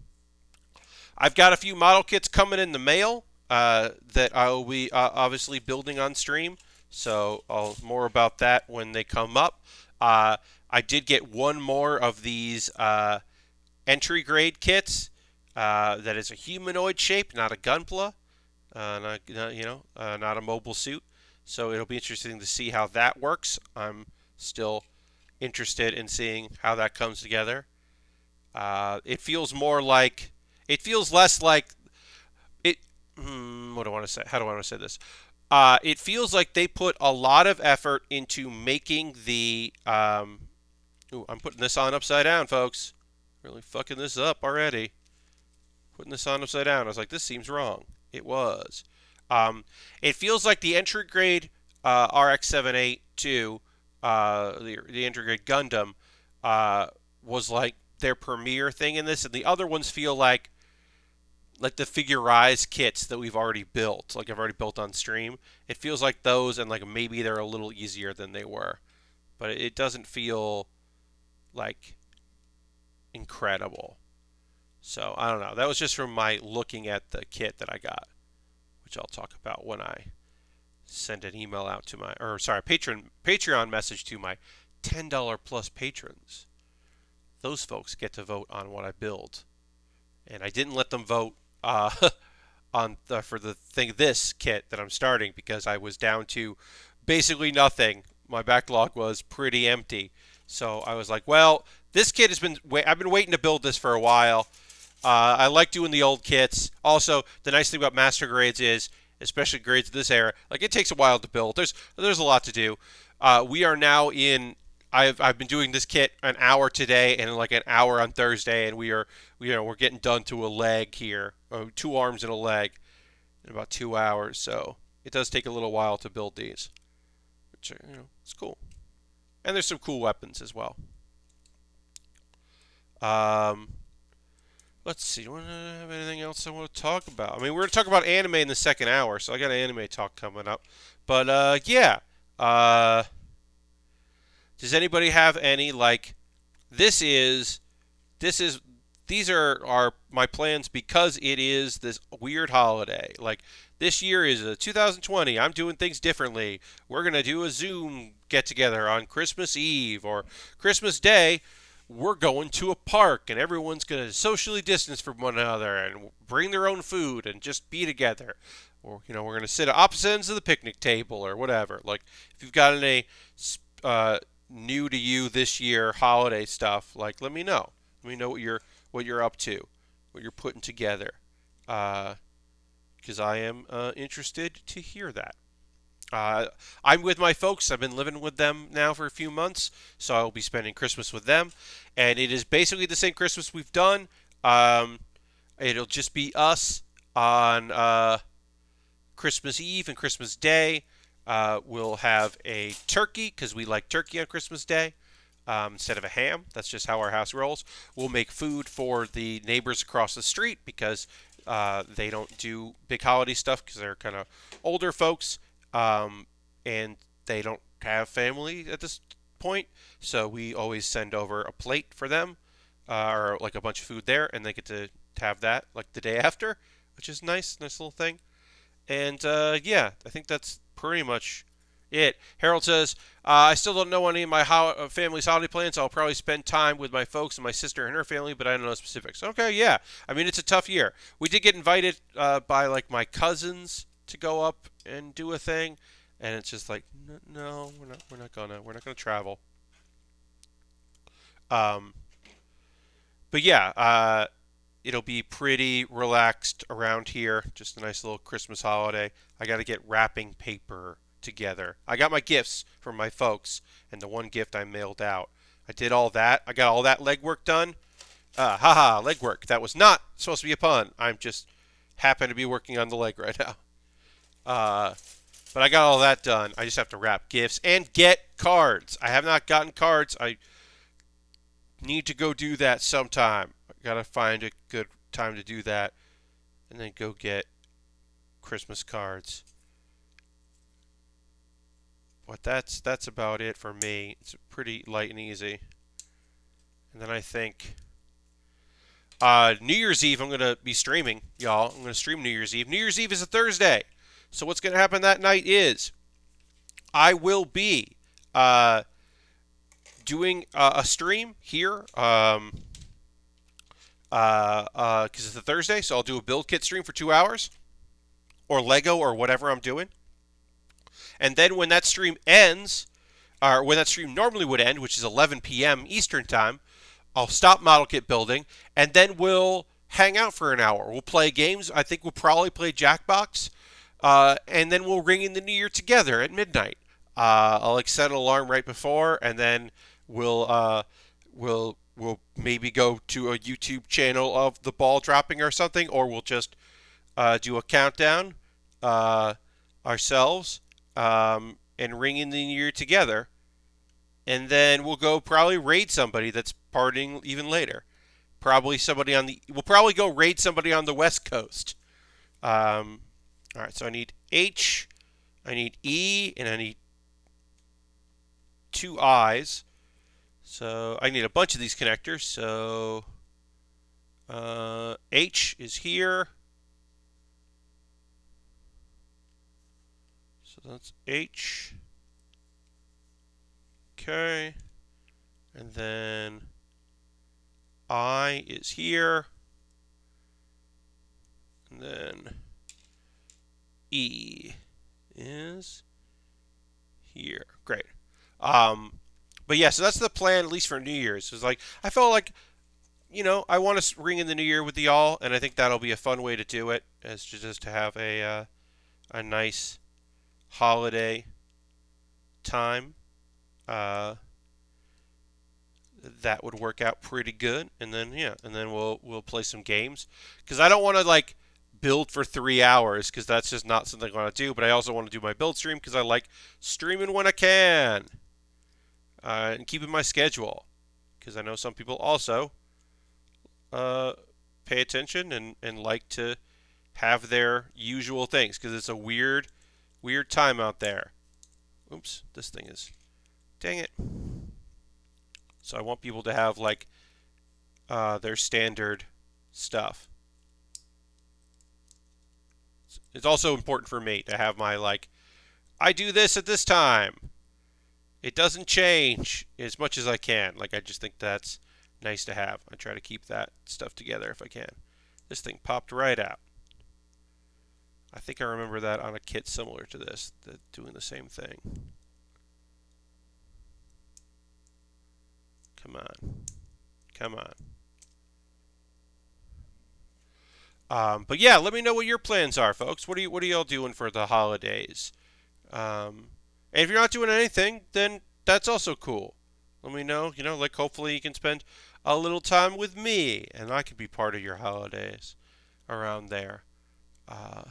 I've got a few model kits coming in the mail that I will be obviously building on stream, so more about that when they come up. I did get one more of these entry grade kits that is a humanoid shape, not a gunpla, not a mobile suit. So it'll be interesting to see how that works. I'm still interested in seeing how that comes together. It feels less like it. What do I want to say? How do I want to say this? It feels like they put a lot of effort into making the. I'm putting this on upside down, folks. Really fucking this up already. Putting this on upside down. I was like, this seems wrong. It was. It feels like the entry grade RX-78 the entry grade Gundam, was like their premier thing in this, and the other ones feel like the figurized kits that we've already built, like I've already built on stream. It feels like those, and like maybe they're a little easier than they were, but it doesn't feel like incredible. So I don't know. That was just from my looking at the kit that I got, which I'll talk about when I send an email out to Patreon message to my $10 plus patrons. Those folks get to vote on what I build, and I didn't let them vote for this kit that I'm starting, because I was down to basically nothing. My backlog was pretty empty, so I was like, well, this kit I've been waiting to build this for a while. I like doing the old kits. Also, the nice thing about master grades is, especially grades of this era, like it takes a while to build. There's a lot to do. We are now in. I've been doing this kit an hour today and like an hour on Thursday, and we're getting done to a leg here, 2 arms and a leg, in about 2 hours. So it does take a little while to build these, which it's cool. And there's some cool weapons as well. Um, let's see. Do I have anything else I want to talk about? I mean, we're going to talk about anime in the second hour, so I got an anime talk coming up. But yeah. Uh, does anybody have any like this is this is these are my plans because it is this weird holiday. Like this year is a 2020. I'm doing things differently. We're gonna do a Zoom get together on Christmas Eve or Christmas Day. We're going to a park and everyone's gonna socially distance from one another and bring their own food and just be together. Or we're gonna sit at opposite ends of the picnic table or whatever. Like if you've got any uh, new to you this year holiday stuff, like let me know. Let me know what you're up to, what you're putting together, because I am interested to hear that. I'm with my folks. I've been living with them now for a few months, so I'll be spending Christmas with them, and it is basically the same Christmas we've done. Um, it'll just be us on Christmas Eve and Christmas Day. We'll have a turkey because we like turkey on Christmas Day instead of a ham. That's just how our house rolls. We'll make food for the neighbors across the street because they don't do big holiday stuff because they're kind of older folks and they don't have family at this point. So we always send over a plate for them or like a bunch of food there, and they get to have that like the day after, which is nice little thing. And yeah, I think that's pretty much it. Harold says, I still don't know any of my family's holiday plans. I'll probably spend time with my folks and my sister and her family, but I don't know specifics. Okay, yeah. I mean, it's a tough year. We did get invited by like my cousins to go up and do a thing, and it's just like, no, we're not gonna travel. Um, but yeah, it'll be pretty relaxed around here. Just a nice little Christmas holiday. I got to get wrapping paper together. I got my gifts from my folks, and the one gift I mailed out. I did all that. I got all that legwork done. Haha, legwork. That was not supposed to be a pun. I'm just happen to be working on the leg right now. Uh, but I got all that done. I just have to wrap gifts and get cards. I have not gotten cards. I need to go do that sometime. I gotta find a good time to do that, and then go get Christmas cards. But that's about it for me. It's pretty light and easy. And then I think New Year's Eve I'm gonna be streaming, y'all. I'm gonna stream New Year's Eve. New Year's Eve is a Thursday, so what's gonna happen that night is I will be uh, doing a stream here. Because it's a Thursday, so I'll do a build kit stream for 2 hours, or Lego, or whatever I'm doing. And then when that stream ends, or when that stream normally would end, which is 11 p.m. Eastern Time, I'll stop model kit building, and then we'll hang out for an hour. We'll play games. I think we'll probably play Jackbox, and then we'll ring in the new year together at midnight. I'll like set an alarm right before, and then we'll maybe go to a YouTube channel of the ball dropping or something, or we'll just do a countdown ourselves and ring in the new year together, and then we'll go probably raid somebody that's partying even later. We'll probably go raid somebody on the West Coast. All right, so I need H, I need E, and I need two I's. So I need a bunch of these connectors. So H is here. So that's H. Okay. And then I is here. And then E is here. Great. But yeah, so that's the plan, at least for New Year's. It's like I felt like, I want to ring in the New Year with y'all, and I think that'll be a fun way to do it, as just to have a nice holiday time. Uh, that would work out pretty good, and then we'll play some games because I don't want to like build for 3 hours because that's just not something I want to do. But I also want to do my build stream because I like streaming when I can. and keeping my schedule, because I know some people also uh, pay attention and like to have their usual things, because it's a weird time out there. Oops, this thing is, dang it. So I want people to have like their standard stuff. It's also important for me to have my like, I do this at this time. It doesn't change as much as I can. Like, I just think that's nice to have. I try to keep that stuff together if I can. This thing popped right out. I think I remember that on a kit similar to this, doing the same thing. Come on. Come on. But yeah, let me know what your plans are, folks. What are y'all doing for the holidays? And if you're not doing anything, then that's also cool. Let me know. Like hopefully you can spend a little time with me, and I can be part of your holidays around there. Uh,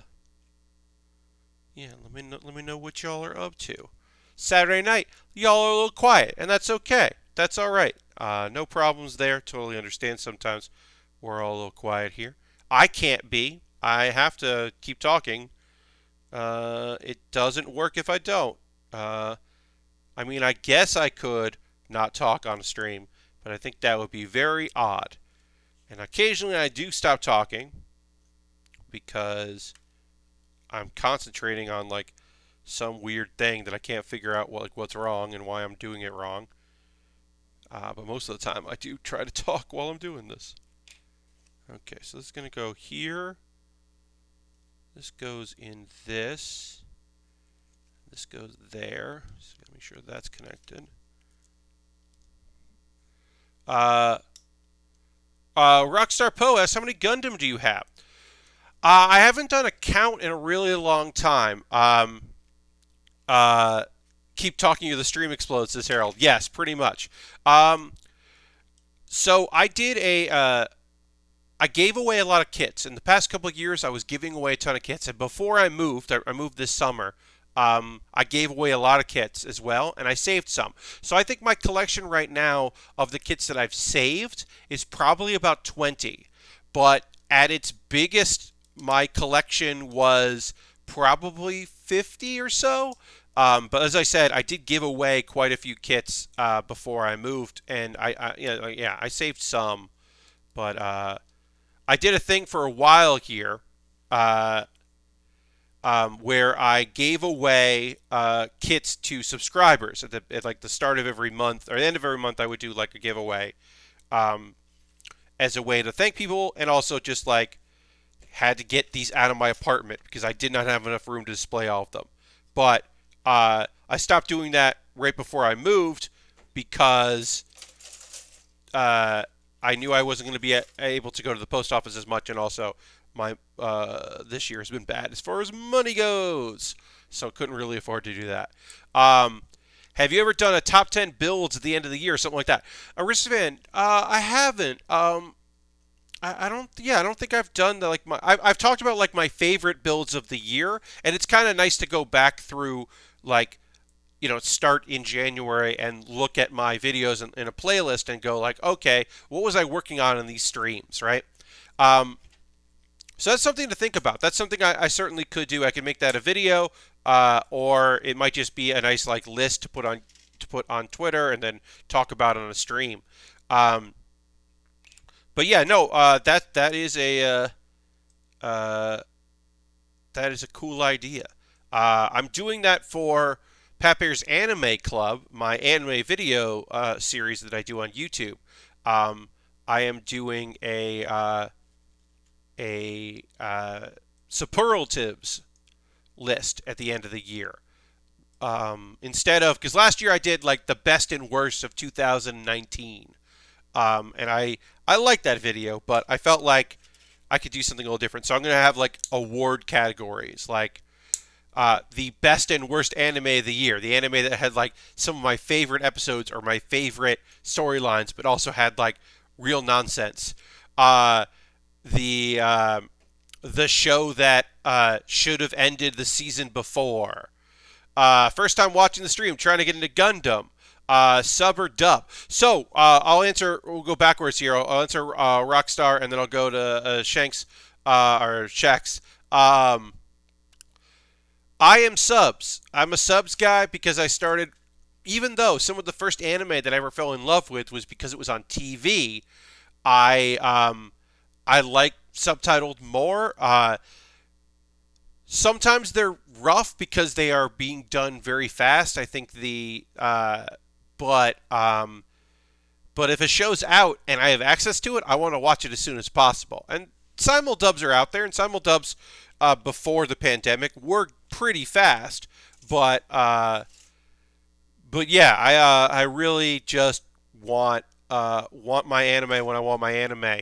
yeah, let me know what y'all are up to. Saturday night, y'all are a little quiet, and that's okay. That's all right. No problems there. Totally understand. Sometimes we're all a little quiet here. I can't be. I have to keep talking. It doesn't work if I don't. I mean, I guess I could not talk on a stream, but I think that would be very odd. And occasionally I do stop talking because I'm concentrating on like some weird thing that I can't figure out what's wrong and why I'm doing it wrong. But most of the time I do try to talk while I'm doing this. Okay, so this is going to go here. This goes in this. This goes there. Just gotta make sure that's connected. Rockstar Poe asks, how many Gundam do you have? I haven't done a count in a really long time. Keep talking to the stream explodes, says Harold. Yes, pretty much. So I did I gave away a lot of kits. In the past couple of years, I was giving away a ton of kits. And before I moved this summer, I gave away a lot of kits as well, and I saved some. So I think my collection right now of the kits that I've saved is probably about 20. But at its biggest, my collection was probably 50 or so. But as I said, I did give away quite a few kits before I moved, and I saved some. But I did a thing for a while here where I gave away kits to subscribers at like the start of every month or the end of every month. I would do like a giveaway as a way to thank people, and also just like had to get these out of my apartment because I did not have enough room to display all of them. But I stopped doing that right before I moved because I knew I wasn't going to be able to go to the post office as much, and also my this year has been bad as far as money goes, so couldn't really afford to do that. Have you ever done a top 10 builds at the end of the year or something like that? Aristovan, I haven't. I don't. Yeah, I don't think I've done the, like my. I've talked about like my favorite builds of the year, and it's kind of nice to go back through like start in January and look at my videos in a playlist and go like, okay, what was I working on in these streams, right? So that's something to think about. That's something I certainly could do. I could make that a video, or it might just be a nice like list to put on Twitter and then talk about on a stream. But yeah, no, that is a cool idea. I'm doing that for Pat Bear's Anime Club, my anime video series that I do on YouTube. I am doing a superlatives list at the end of the year. Instead of, because last year I did like the best and worst of 2019. And I liked that video, but I felt like I could do something a little different. So I'm going to have like award categories, like the best and worst anime of the year, the anime that had like some of my favorite episodes or my favorite storylines, but also had like real nonsense. The show that should have ended the season before. First time watching the stream, trying to get into Gundam. Sub or dub? So I'll answer. We'll go backwards here. I'll answer Rockstar, and then I'll go to Shanks or Shax. Um, I am subs. I'm a subs guy because I started. Even though some of the first anime that I ever fell in love with was because it was on TV, I like subtitled more. Sometimes they're rough because they are being done very fast. I think but but if a show's out and I have access to it, I want to watch it as soon as possible. And simuldubs are out there, and simuldubs before the pandemic were pretty fast. But yeah, I really just want my anime when I want my anime.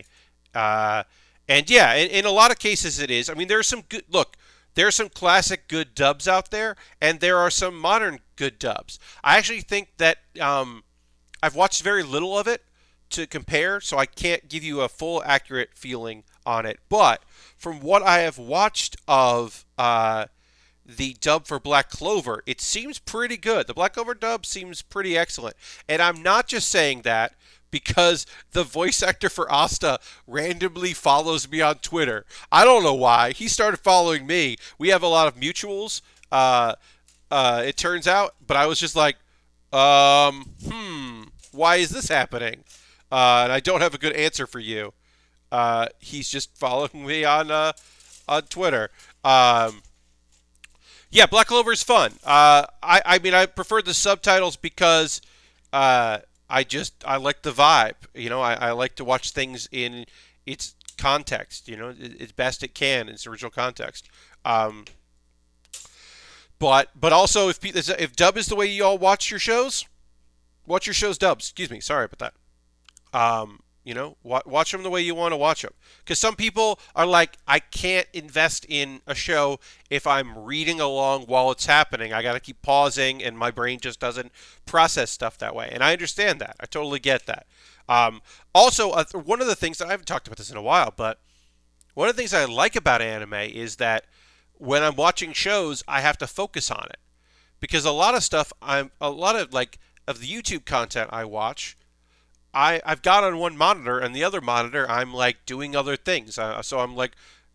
Uh, and yeah, in a lot of cases it is. I mean, there's some good look. There are some classic good dubs out there, and there are some modern good dubs. I actually think that I've watched very little of it to compare, so I can't give you a full accurate feeling on it. But from what I have watched of the dub for Black Clover, it seems pretty good. The Black Clover dub seems pretty excellent. And I'm not just saying that because the voice actor for Asta randomly follows me on Twitter. I don't know why. He started following me. We have a lot of mutuals, it turns out, but I was just like, why is this happening? And I don't have a good answer for you. He's just following me on Twitter. Yeah, Black Clover is fun. I mean, I prefer the subtitles because I like the vibe. You know, I like to watch things in its context. You know, as best it can in its original context. But also if dub is the way you all watch your shows dubs. Excuse me, sorry about that. You know, watch them the way you want to watch them. Because some people are like, I can't invest in a show if I'm reading along while it's happening. I got to keep pausing, and my brain just doesn't process stuff that way. And I understand that. I totally get that. Also, one of the things that I haven't talked about this in a while, but one of the things I like about anime is that when I'm watching shows, I have to focus on it. Because a lot of stuff, a lot of of the YouTube content I watch, I've got on one monitor, and the other monitor I'm like doing other things. So I'm like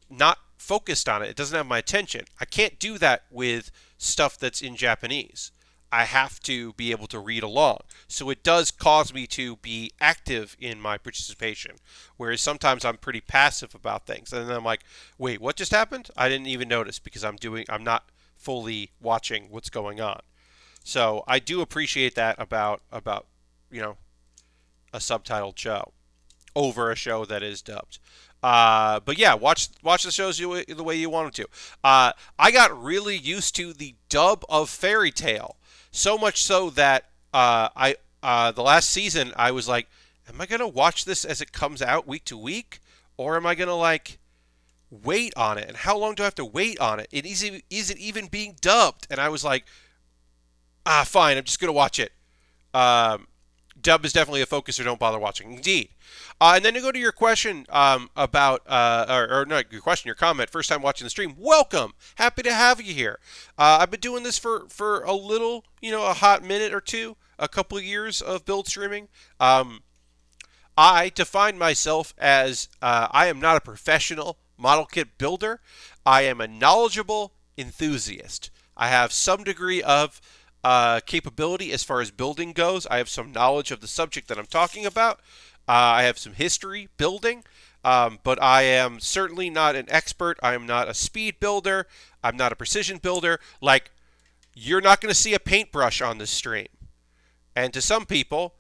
not focused on it. It doesn't have my attention. I can't do that with stuff that's in Japanese. I have to be able to read along. So it does cause me to be active in my participation. Whereas sometimes I'm pretty passive about things. And then I'm like, wait, what just happened? I didn't even notice because I'm not fully watching what's going on. So I do appreciate that about you know, a subtitled show over a show that is dubbed. But yeah, watch the shows the way you want them to. I got really used to the dub of Fairy Tail, so much so that the last season I was like, am I gonna watch this as it comes out week to week, or am I gonna like wait on it? And how long do I have to wait on it? Is it even being dubbed? And I was like, fine, I'm just gonna watch it. Dub is definitely a focus, or don't bother watching. Indeed. And then to go to your question about, or not your question, your comment, first time watching the stream, welcome. Happy to have you here. I've been doing this for a little, a hot minute or two, a couple of years of build streaming. I define myself as I am not a professional model kit builder. I am a knowledgeable enthusiast. I have some degree of capability as far as building goes. I have some knowledge of the subject that I'm talking about. I have some history building, but I am certainly not an expert. I am not a speed builder. I'm not a precision builder. Like, you're not going to see a paintbrush on this stream. And to some people,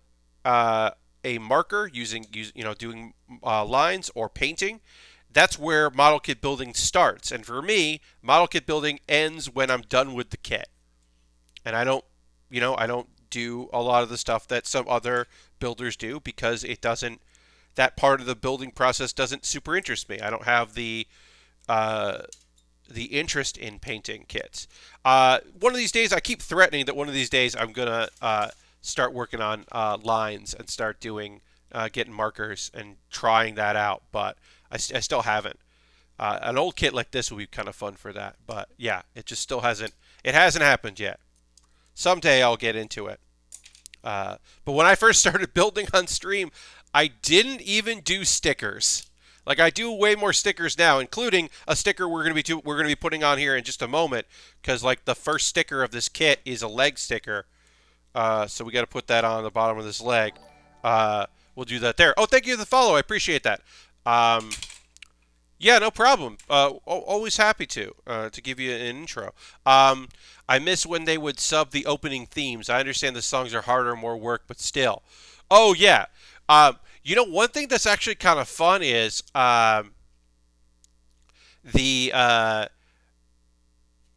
a marker doing lines or painting, that's where model kit building starts. And for me, model kit building ends when I'm done with the kit. And I don't do a lot of the stuff that some other builders do because that part of the building process doesn't super interest me. I don't have the interest in painting kits. One of these days, I keep threatening that one of these days I'm going to start working on lines and start getting markers and trying that out, but I still haven't. An old kit like this would be kind of fun for that, but yeah, it just still hasn't happened yet. Someday I'll get into it. But when I first started building on stream, I didn't even do stickers. Like I do way more stickers now, including a sticker we're gonna be putting on here in just a moment, because like the first sticker of this kit is a leg sticker. So we got to put that on the bottom of this leg. We'll do that there. Oh, thank you for the follow. I appreciate that. Um, yeah, no problem. Always happy to give you an intro. I miss when they would sub the opening themes. I understand the songs are harder, more work, but still. Oh yeah. One thing that's actually kind of fun is the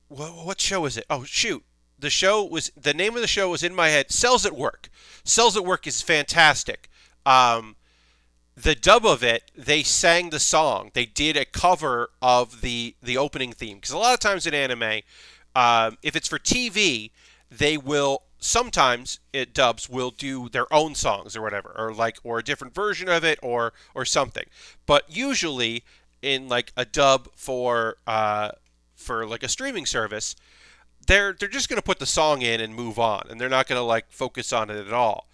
what show is it? Oh shoot. The name of the show was in my head. Cells at Work. Cells at Work is fantastic. The dub of it, they sang the song. They did a cover of the opening theme, because a lot of times in anime, if it's for TV, they will sometimes dubs will do their own songs or whatever, or a different version of it or something. But usually in like a dub for like a streaming service, they're just going to put the song in and move on, and they're not going to like focus on it at all.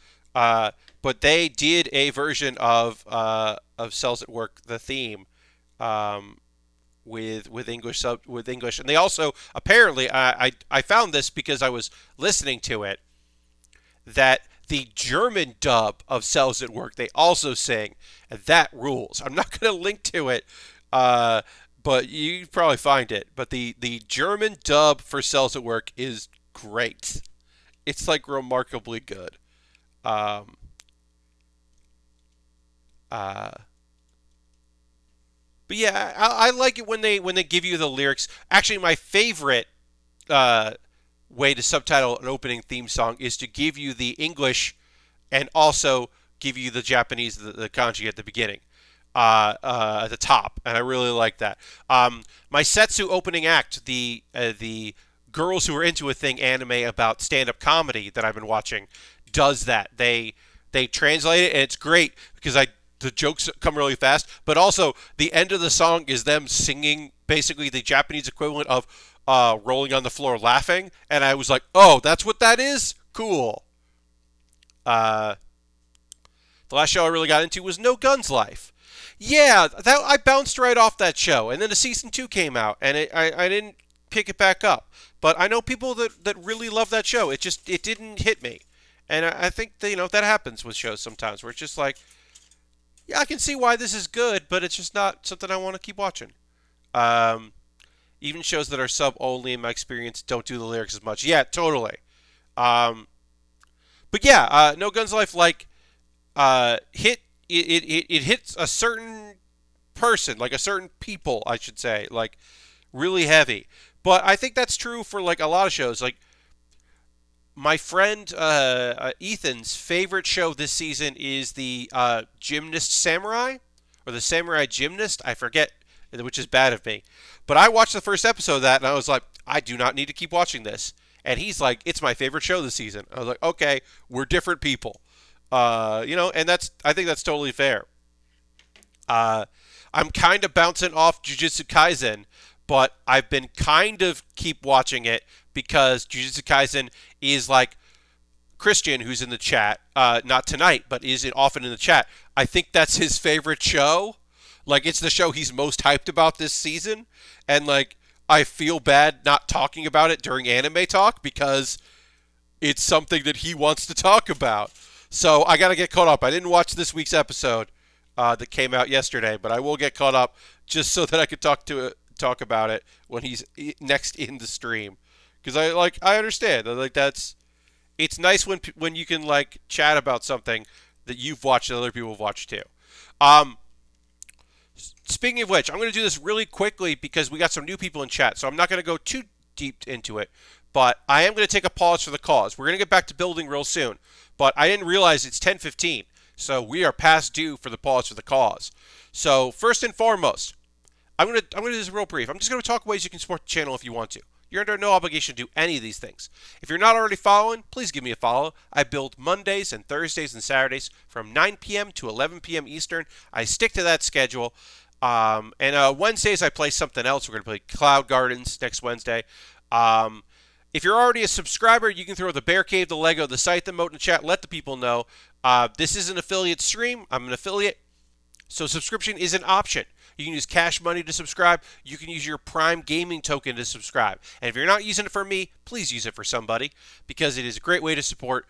But they did a version of Cells at Work, the theme, with English, and they also apparently I found this because I was listening to it, that the German dub of Cells at Work they also sing, and that rules. I'm not going to link to it. But you probably find it. But the German dub for Cells at Work is great. It's like remarkably good. Um, uh, but yeah, I like it when they give you the lyrics. Actually, my favorite uh, way to subtitle an opening theme song is to give you the English and also give you the Japanese, the kanji at the beginning, at the top, and I really like that. My Setsu opening act, the girls who are into a thing anime about stand-up comedy that I've been watching, does that. They translate it, and it's great because the jokes come really fast, but also the end of the song is them singing basically the Japanese equivalent of rolling on the floor laughing, and I was like, oh, that's what that is? Cool. Uh, the last show I really got into was No Guns Life. Yeah, I bounced right off that show, and then a season 2 came out, and I didn't pick it back up. But I know people that really love that show. It didn't hit me, and I think that, that happens with shows sometimes where it's just like, yeah, I can see why this is good, but it's just not something I want to keep watching. Um, Even shows that are sub only, in my experience, don't do the lyrics as much. Yeah, totally. Um, but yeah, No Guns Life hit it hits a certain person, like a certain people, I should say, like really heavy. But I think that's true for like a lot of shows. Like my friend Ethan's favorite show this season is the Gymnast Samurai, or the Samurai Gymnast. I forget, which is bad of me. But I watched the first episode of that, and I was like, I do not need to keep watching this. And he's like, it's my favorite show this season. I was like, okay, we're different people. And I think that's totally fair. Uh, I'm kind of bouncing off Jujutsu Kaisen, but I've been kind of keep watching it because Jujutsu Kaisen is like Christian, who's in the chat, not tonight, but is often in the chat. I think that's his favorite show. Like, it's the show he's most hyped about this season, and like I feel bad not talking about it during anime talk because it's something that he wants to talk about. So I got to get caught up. I didn't watch this week's episode that came out yesterday, but I will get caught up just so that I could talk about it when he's next in the stream. Because I understand. It's nice when you can like chat about something that you've watched and other people have watched too. Um, Speaking of which, I'm going to do this really quickly because we got some new people in chat, so I'm not going to go too deep into it. But I am going to take a pause for the cause. We're going to get back to building real soon, but I didn't realize it's 10:15, so we are past due for the pause for the cause. So first and foremost, I'm going to do this real brief. I'm just going to talk ways you can support the channel if you want to. You're under no obligation to do any of these things. If you're not already following, please give me a follow. I build Mondays and Thursdays and Saturdays from 9 p.m. to 11 p.m. Eastern. I stick to that schedule. And Wednesdays I play something else. We're going to play Cloud Gardens next Wednesday. If you're already a subscriber, you can throw the Bear Cave, the Lego, the site, the moat in the chat. Let the people know. This is an affiliate stream. I'm an affiliate. So subscription is an option. You can use cash money to subscribe. You can use your Prime Gaming token to subscribe. And if you're not using it for me, please use it for somebody, because it is a great way to support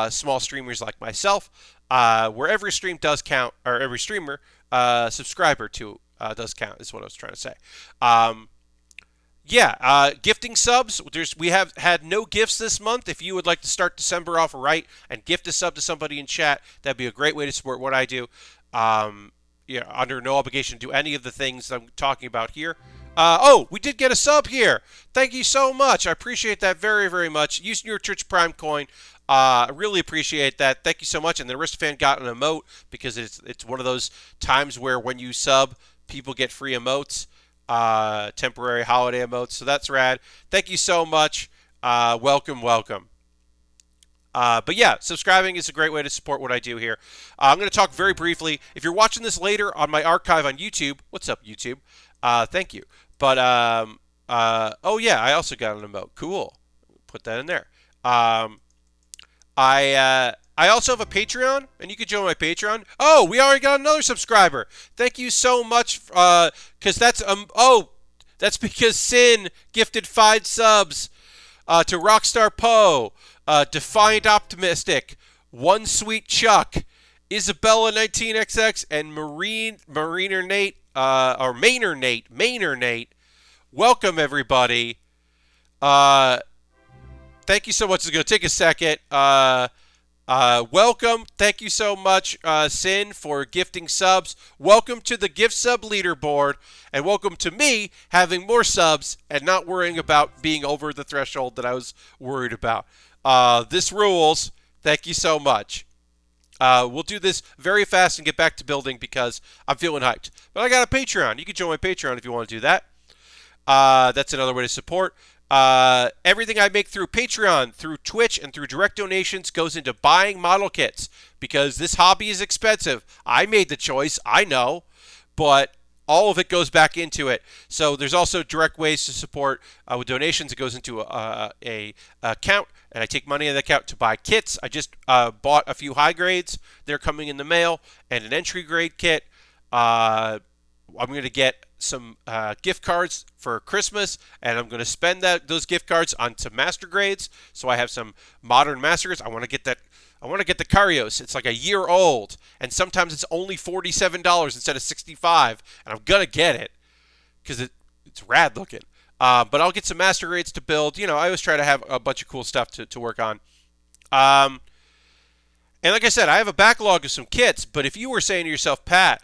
small streamers like myself, where every stream does count, or every streamer subscriber to does count, is what I was trying to say. Gifting subs. We have had no gifts this month. If you would like to start December off right and gift a sub to somebody in chat, that'd be a great way to support what I do. Under no obligation to do any of the things I'm talking about here. We did get a sub here. Thank you so much. I appreciate that very, very much. Using your Twitch Prime coin. I really appreciate that. Thank you so much. And the Aristofan got an emote, because it's one of those times where when you sub, people get free emotes, temporary holiday emotes. So that's rad. Thank you so much. Welcome. But yeah, subscribing is a great way to support what I do here. I'm going to talk very briefly. If you're watching this later on my archive on YouTube, what's up, YouTube? Thank you. But, I also got an emote. Cool. Put that in there. I also have a Patreon, and you can join my Patreon. Oh, we already got another subscriber. Thank you so much, because that's because Sin gifted 5 subs to Rockstar Poe, Defiant Optimistic, One Sweet Chuck, Isabella 19XX, and Mariner Nate, or Mainer Nate. Welcome, everybody. Thank you so much. It's going to take a second. Welcome. Thank you so much, Sin, for gifting subs. Welcome to the gift sub leaderboard, and welcome to me having more subs and not worrying about being over the threshold that I was worried about. This rules. Thank you so much. We'll do this very fast and get back to building, because I'm feeling hyped. But I got a Patreon. You can join my Patreon if you want to do that. That's another way to support. Everything I make through Patreon, through Twitch, and through direct donations goes into buying model kits, because this hobby is expensive. I made the choice, I know, but all of it goes back into it. So there's also direct ways to support with donations. It goes into a account, and I take money in the account to buy kits. I just bought a few high grades. They're coming in the mail, and an entry grade kit. I'm going to get some gift cards for Christmas, and I'm going to spend those gift cards on some master grades. So I have some modern master grades. I want to get the Karios. It's like a year old, and sometimes it's only $47 instead of $65, and I'm gonna get it because it's rad looking. But I'll get some master grades to build. I always try to have a bunch of cool stuff to work on. And like I said, I have a backlog of some kits. But if you were saying to yourself, Pat,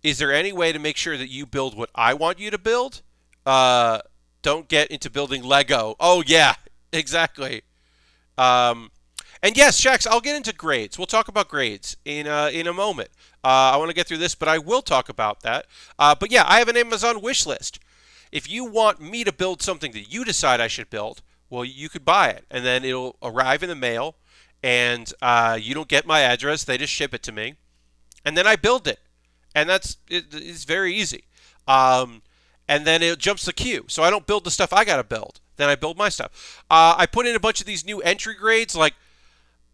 is there any way to make sure that you build what I want you to build? Don't get into building Lego. Oh yeah, exactly. And yes, Shax, I'll get into grades. We'll talk about grades in a moment. I want to get through this, but I will talk about that. But yeah, I have an Amazon wish list. If you want me to build something that you decide I should build, well, you could buy it, and then it'll arrive in the mail, and you don't get my address. They just ship it to me, and then I build it, and it's very easy. And then it jumps the queue, so I don't build the stuff I got to build. Then I build my stuff. I put in a bunch of these new entry grades, like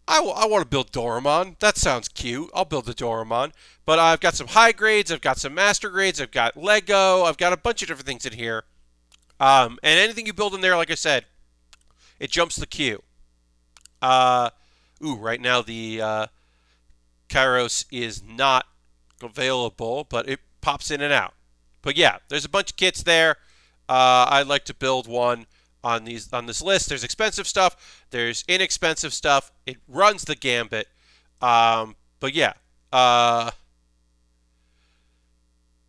I want to build Doraemon. That sounds cute. I'll build the Doraemon. But I've got some high grades. I've got some master grades. I've got Lego. I've got a bunch of different things in here. And anything you build in there, like I said, it jumps the queue. Right now the Kairos is not available, but it pops in and out. But yeah, there's a bunch of kits there. I'd like to build one on this list. There's expensive stuff. There's inexpensive stuff. It runs the gambit. But yeah.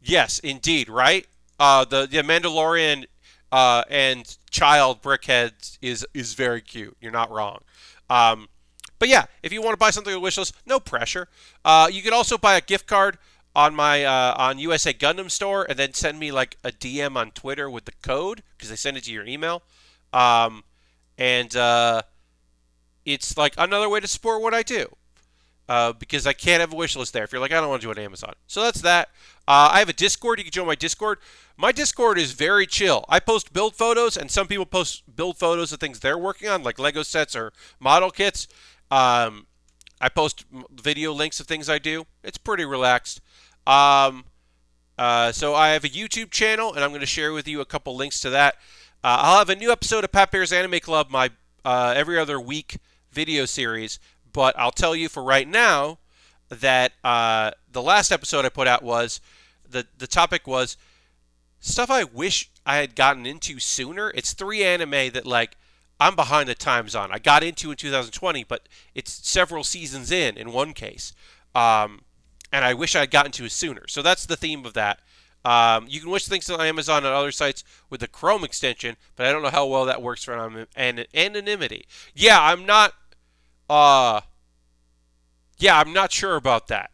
Yes, indeed, right? The Mandalorian and child brickheads is very cute. You're not wrong. But yeah, if you want to buy something on wish list, no pressure. You could also buy a gift card on my on USA Gundam store, and then send me like a DM on Twitter with the code, because they send it to your email. It's like another way to support what I do. because I can't have a wish list there. If you're like, I don't want to do it on Amazon. So that's that. I have a Discord. You can join my Discord. My Discord is very chill. I post build photos, and some people post build photos of things they're working on, like Lego sets or model kits. I post video links of things I do. It's pretty relaxed. So I have a YouTube channel, and I'm going to share with you a couple links to that. I'll have a new episode of Pat Bear's Anime Club, my every other week video series. But I'll tell you for right now that the last episode I put out was the topic was stuff I wish I had gotten into sooner. It's 3 anime that like I'm behind the times on. I got into in 2020, but it's several seasons in one case. And I wish I had gotten to it sooner. So that's the theme of that. You can wish things on Amazon and other sites with the Chrome extension, but I don't know how well that works for anonymity. Yeah, I'm not. I'm not sure about that,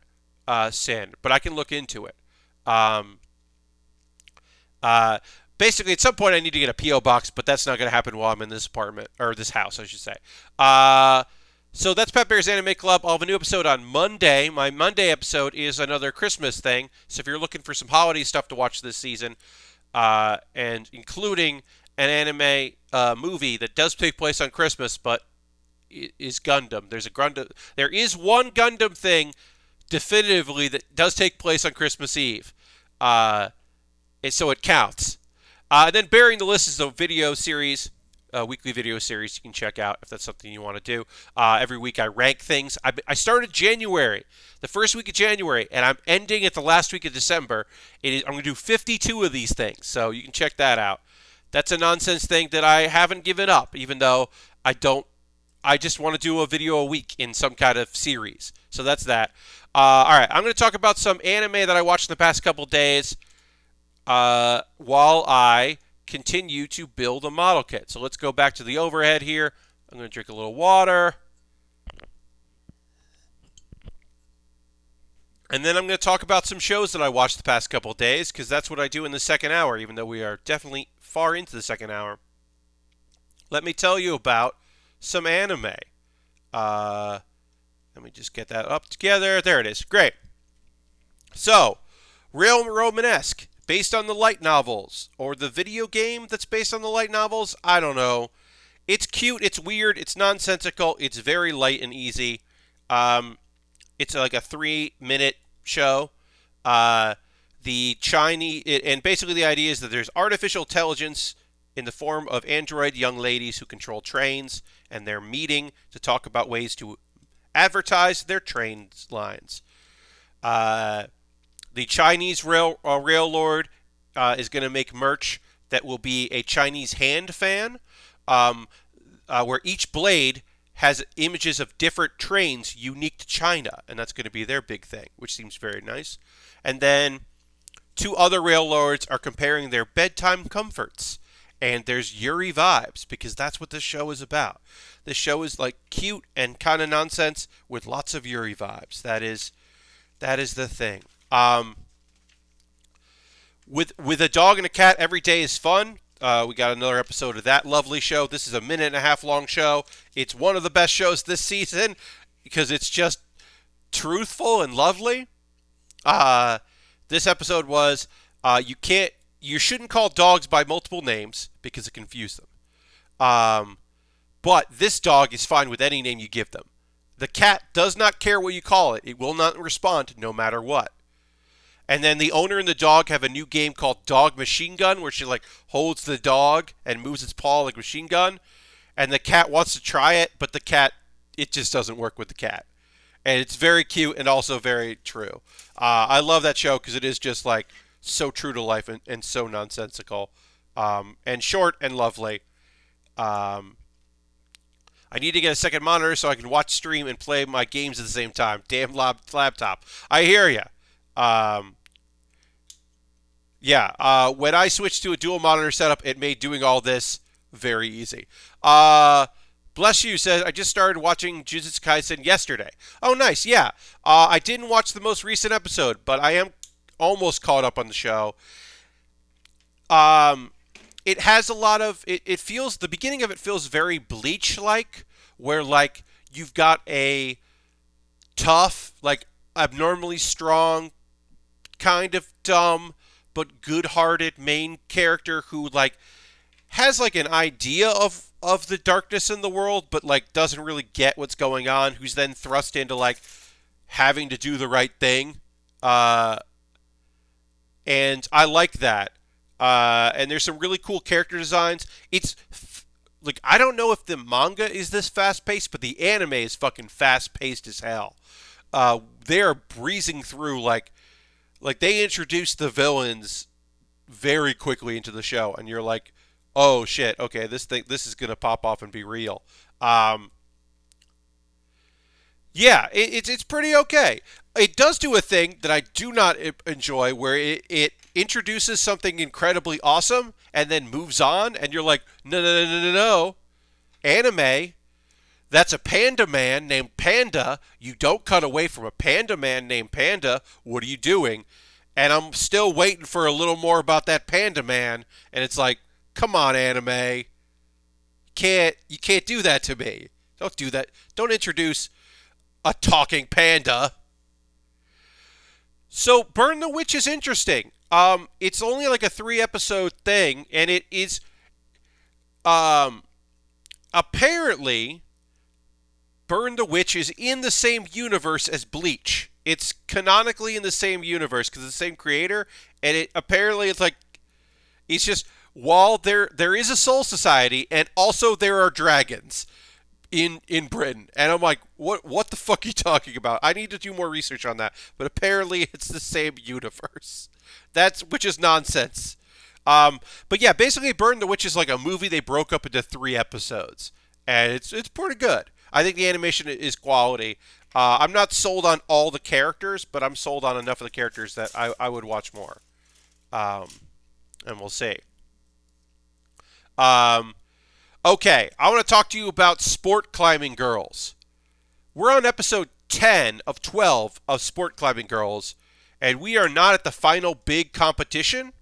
Sin, but I can look into it. Um, Basically, at some point, I need to get a PO box, but that's not going to happen while I'm in this apartment or this house, I should say. So that's Pat Bear's Anime Club. I'll have a new episode on Monday. My Monday episode is another Christmas thing. So if you're looking for some holiday stuff to watch this season, and including an anime movie that does take place on Christmas, but is Gundam. There is one Gundam thing definitively that does take place on Christmas Eve, and so it counts. Then Baering the List is a video series, a weekly video series you can check out if that's something you want to do. Every week I rank things. I started January, the first week of January, and I'm ending at the last week of December. I'm going to do 52 of these things, so you can check that out. That's a nonsense thing that I haven't given up, even though I just want to do a video a week in some kind of series. So that's that. All right, I'm going to talk about some anime that I watched in the past couple days while I continue to build a model kit. So let's go back to the overhead here. I'm going to drink a little water. And then I'm going to talk about some shows that I watched the past couple days, because that's what I do in the second hour, even though we are definitely far into the second hour. Let me tell you about some anime. Let me just get that up together. There it is. Great. So, Romanesque, based on the light novels, or the video game that's based on the light novels, I don't know. It's cute, it's weird, it's nonsensical, it's very light and easy. It's like a 3-minute show. The Chinese, and basically the idea is that there's artificial intelligence in the form of android young ladies who control trains, and they're meeting to talk about ways to advertise their train lines. The Chinese rail lord is going to make merch that will be a Chinese hand fan, where each blade has images of different trains unique to China, and that's going to be their big thing, which seems very nice. And then 2 other rail lords are comparing their bedtime comforts, and there's Yuri vibes, because that's what this show is about. This show is like cute and kind of nonsense with lots of Yuri vibes. That is the thing. With a dog and a cat, every day is fun. We got another episode of that lovely show. This is a 1.5-minute long show. It's one of the best shows this season because it's just truthful and lovely. This episode was you shouldn't call dogs by multiple names because it confuses them. But this dog is fine with any name you give them. The cat does not care what you call it. It will not respond no matter what. And then the owner and the dog have a new game called Dog Machine Gun, where she like holds the dog and moves its paw like a machine gun. And the cat wants to try it, but it just doesn't work with the cat. And it's very cute and also very true. I love that show because it is just like so true to life and so nonsensical, and short and lovely. I need to get a second monitor so I can watch stream and play my games at the same time. Damn laptop. I hear ya. When I switched to a dual monitor setup, it made doing all this very easy. Bless You says, I just started watching Jujutsu Kaisen yesterday. Oh, nice. Yeah. I didn't watch the most recent episode, but I am almost caught up on the show. It has a lot of, it feels, the beginning of it feels very Bleach-like, where like you've got a tough, like abnormally strong, kind of dumb, but good-hearted main character who like has like an idea of the darkness in the world, but like doesn't really get what's going on. Who's then thrust into like having to do the right thing, uh, and I like that. And there's some really cool character designs. Like I don't know if the manga is this fast paced, but the anime is fucking fast paced as hell. They are breezing through like they introduce the villains very quickly into the show, and you're like, oh shit, okay, this is gonna pop off and be real. Um, yeah, it's pretty okay. It does do a thing that I do not enjoy, where it introduces something incredibly awesome and then moves on, and you're like, no, no, no, no, no, no. Anime, that's a panda man named Panda. You don't cut away from a panda man named Panda. What are you doing? And I'm still waiting for a little more about that panda man. And it's like, come on, anime. You can't do that to me. Don't do that. Don't introduce a talking panda. So Burn the Witch is interesting. It's only like a 3 episode thing, and it is um apparently Burn the Witch is in the same universe as Bleach. It's canonically in the same universe because it's the same creator, and it apparently it's just while there is a soul society and also there are dragons in Britain, and I'm like, what the fuck are you talking about? I need to do more research on that, but apparently it's the same universe. Which is nonsense. But yeah, basically, Burn the Witch is like a movie they broke up into 3 episodes, and it's pretty good. I think the animation is quality. I'm not sold on all the characters, but I'm sold on enough of the characters that I would watch more. Um, and we'll see. Um, okay, I want to talk to you about Sport Climbing Girls. We're on episode 10 of 12 of Sport Climbing Girls, and we are not at the final big competition.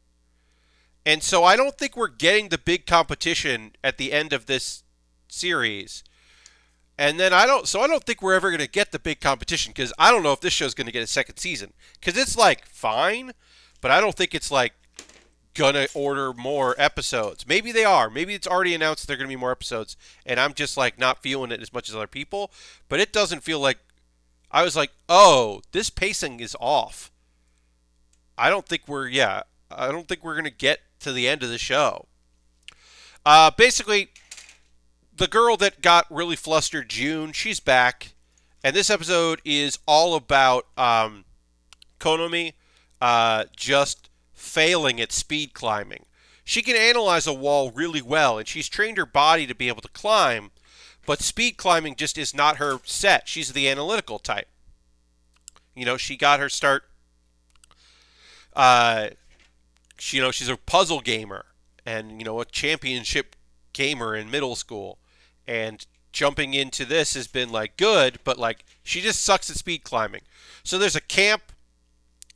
And so I don't think we're getting the big competition at the end of this series. And then I don't think we're ever going to get the big competition, because I don't know if this show's going to get a second season, because it's like fine, but I don't think it's like gonna order more episodes. Maybe they are. Maybe it's already announced they're gonna be more episodes, and I'm just like not feeling it as much as other people. But it doesn't feel like I was like, oh, this pacing is off. I don't think we're gonna get to the end of the show. Basically, the girl that got really flustered, June, she's back, and this episode is all about Konomi just failing at speed climbing. She can analyze a wall really well, and she's trained her body to be able to climb, but speed climbing just is not her set. She's the analytical type. You know, she got her start. She's a puzzle gamer, and a championship gamer in middle school, and jumping into this has been like good, but like she just sucks at speed climbing. So there's a camp,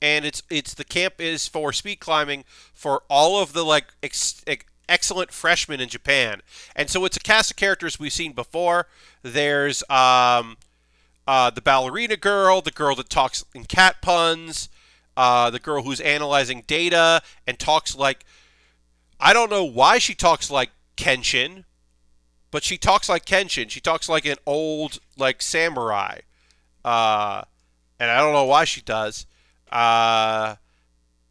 and it's the camp is for speed climbing for all of the like excellent freshmen in Japan. And so it's a cast of characters we've seen before. There's the ballerina girl, the girl that talks in cat puns, the girl who's analyzing data and talks like, I don't know why she talks like Kenshin, but she talks like Kenshin. She talks like an old like samurai, and I don't know why she does. And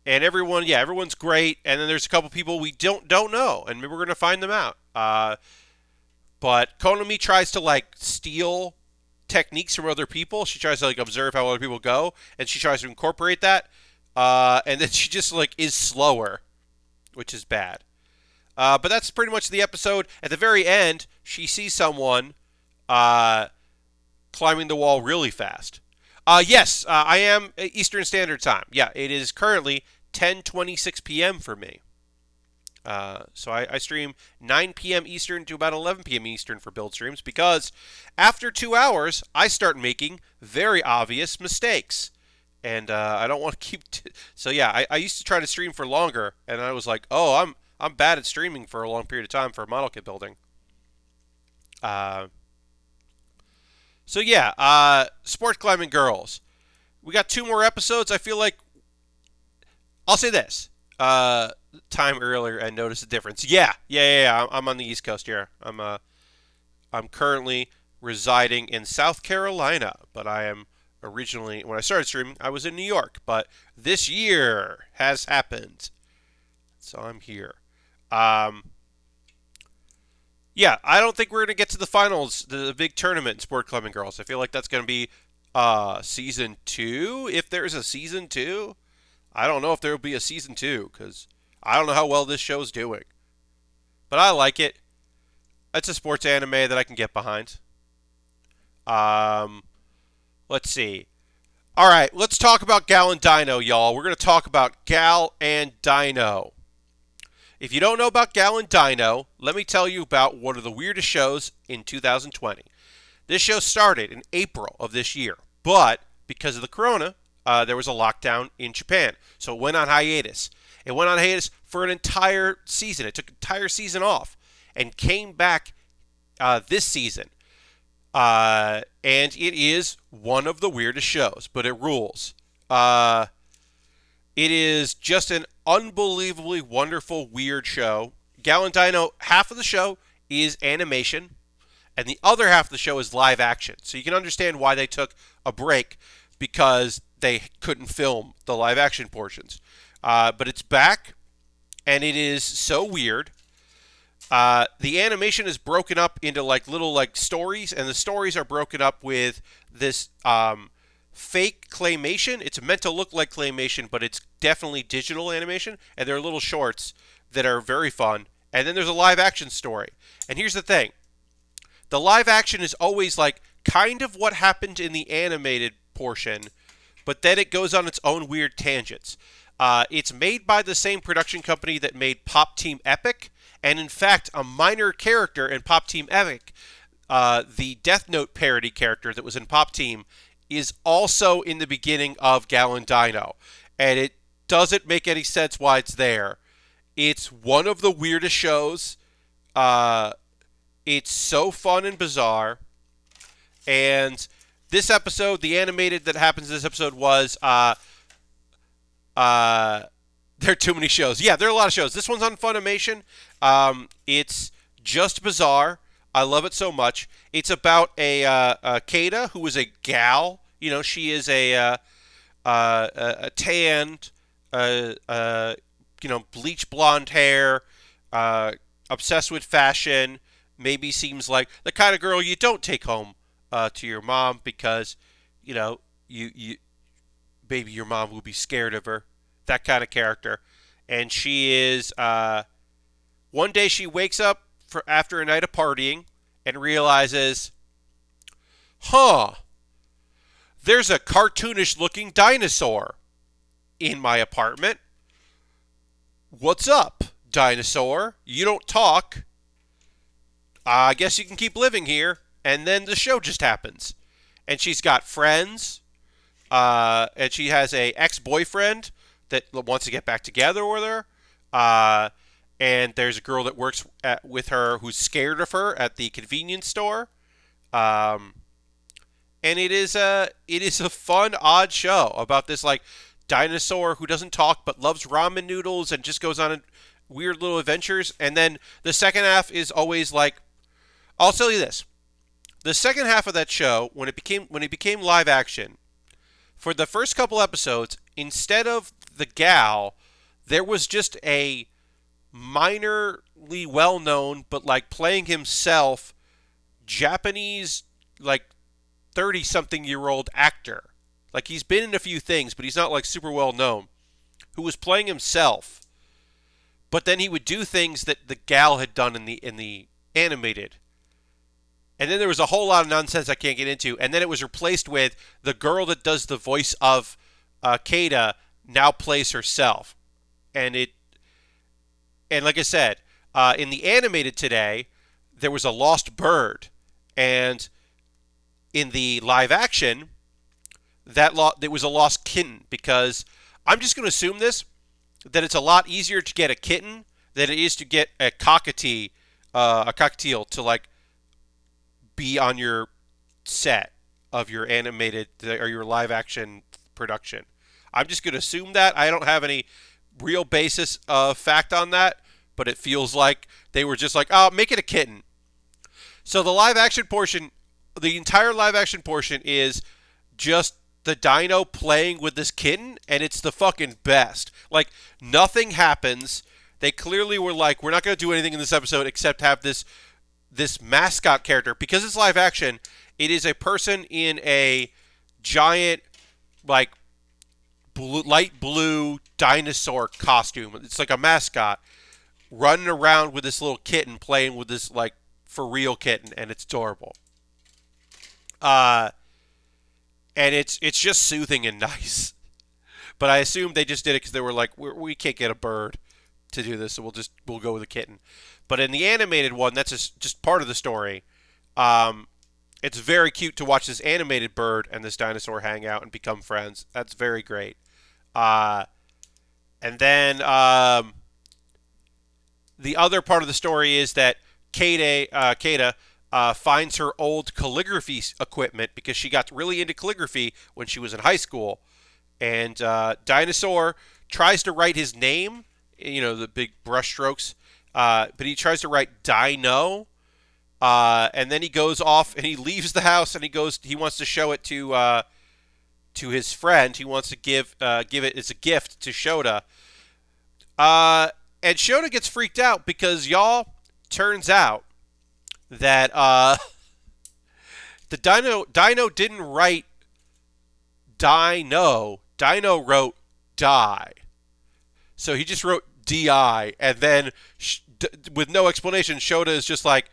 everyone's great. And then there's a couple people we don't know, and maybe we're gonna find them out. But Konami tries to like steal techniques from other people. She tries to like observe how other people go, and she tries to incorporate that. And then she just like is slower, which is bad. But that's pretty much the episode. At the very end, she sees someone climbing the wall really fast. Yes, I am Eastern Standard Time. Yeah, it is currently 10:26 p.m. for me. So I stream 9 p.m. Eastern to about 11 p.m. Eastern for build streams, because after 2 hours, I start making very obvious mistakes. And I don't want to keep... So yeah, I used to try to stream for longer, and I was like, oh, I'm bad at streaming for a long period of time for model kit building. So yeah, sport climbing girls. We got 2 more episodes. I feel like I'll say this. Time earlier and notice the difference. Yeah. I'm on the East Coast here. I'm currently residing in South Carolina, but I am originally, when I started streaming, I was in New York. But this year has happened, so I'm here. Um, yeah, I don't think we're going to get to the finals, the big tournament in Sport Climbing Girls. I feel like that's going to be season 2, if there's a season 2. I don't know if there will be a season 2, because I don't know how well this show's doing. But I like it. It's a sports anime that I can get behind. Um, let's see. All right, let's talk about Gal and Dino, y'all. We're going to talk about Gal and Dino. If you don't know about Gal and Dino, let me tell you about one of the weirdest shows in 2020. This show started in April of this year, but because of the corona, there was a lockdown in Japan. So it went on hiatus. It went on hiatus for an entire season. It took an entire season off and came back this season. And it is one of the weirdest shows, but it rules. It is just an unbelievably wonderful, weird show. Gal and Dino, half of the show is animation, and the other half of the show is live action. So you can understand why they took a break, because they couldn't film the live action portions. But it's back, and it is so weird. The animation is broken up into like little like stories, and the stories are broken up with this fake claymation. It's meant to look like claymation, but it's definitely digital animation, and there are little shorts that are very fun. And then there's a live action story. And here's the thing. The live action is always like kind of what happened in the animated portion, but then it goes on its own weird tangents. It's made by the same production company that made Pop Team Epic, and in fact, a minor character in Pop Team Epic, the Death Note parody character that was in Pop Team, is also in the beginning of Gal and Dino. And it doesn't make any sense why it's there. It's one of the weirdest shows. It's so fun and bizarre. And this episode, the animated that happens in this episode was there are too many shows. Yeah, there are a lot of shows. This one's on Funimation. It's just bizarre. I love it so much. It's about a Keita, who is a gal. You know, she is a tanned, bleach blonde hair, obsessed with fashion. Maybe seems like the kind of girl you don't take home to your mom, because, you maybe your mom will be scared of her. That kind of character. And she is, one day she wakes up after a night of partying and realizes, there's a cartoonish looking dinosaur in my apartment. What's up, dinosaur? You don't talk. I guess you can keep living here. And then the show just happens. And she's got friends. And she has a ex-boyfriend that wants to get back together with her. And there's a girl that works with her who's scared of her at the convenience store. And it is a fun, odd show about this like dinosaur who doesn't talk but loves ramen noodles and just goes on weird little adventures. And then the second half is always like, I'll tell you this: the second half of that show, when it became live action, for the first couple episodes, instead of the gal, there was just a minorly well-known but like playing himself Japanese like 30-something-year-old actor. Like, he's been in a few things, but he's not like super well known, who was playing himself. But then he would do things that the gal had done in the animated. And then there was a whole lot of nonsense I can't get into. And then it was replaced with the girl that does the voice of Keita now plays herself. And like I said, in the animated today, there was a lost bird. And in the live action, there was a lost kitten, because I'm just going to assume that it's a lot easier to get a kitten than it is to get a cockatiel to like be on your set. of your animated or your live action production. I'm just going to assume that. I don't have any real basis of fact on that, but it feels like they were just like, oh, make it a kitten. So the live action portion, the entire live action portion is just the Dino playing with this kitten, and it's the fucking best. Like, nothing happens. They clearly were like, we're not going to do anything in this episode except have this mascot character. Because it's live action, it is a person in a giant, like, light blue dinosaur costume. It's like a mascot running around with this little kitten playing with this, like, for real kitten, and it's adorable. And it's just soothing and nice. But I assume they just did it because they were like, we can't get a bird to do this, so we'll go with a kitten. But in the animated one, that's just part of the story. It's very cute to watch this animated bird and this dinosaur hang out and become friends. That's very great. And then the other part of the story is that Kata finds her old calligraphy equipment because she got really into calligraphy when she was in high school. And Dinosaur tries to write his name, the big brush strokes, but he tries to write Dino. And then he goes off and he leaves the house and he wants to show it to his friend. He wants to give it as a gift to Shota. And Shota gets freaked out because, y'all, turns out that the Dino didn't write Dino. Dino wrote die. So he just wrote DI, and then with no explanation, Shota is just like,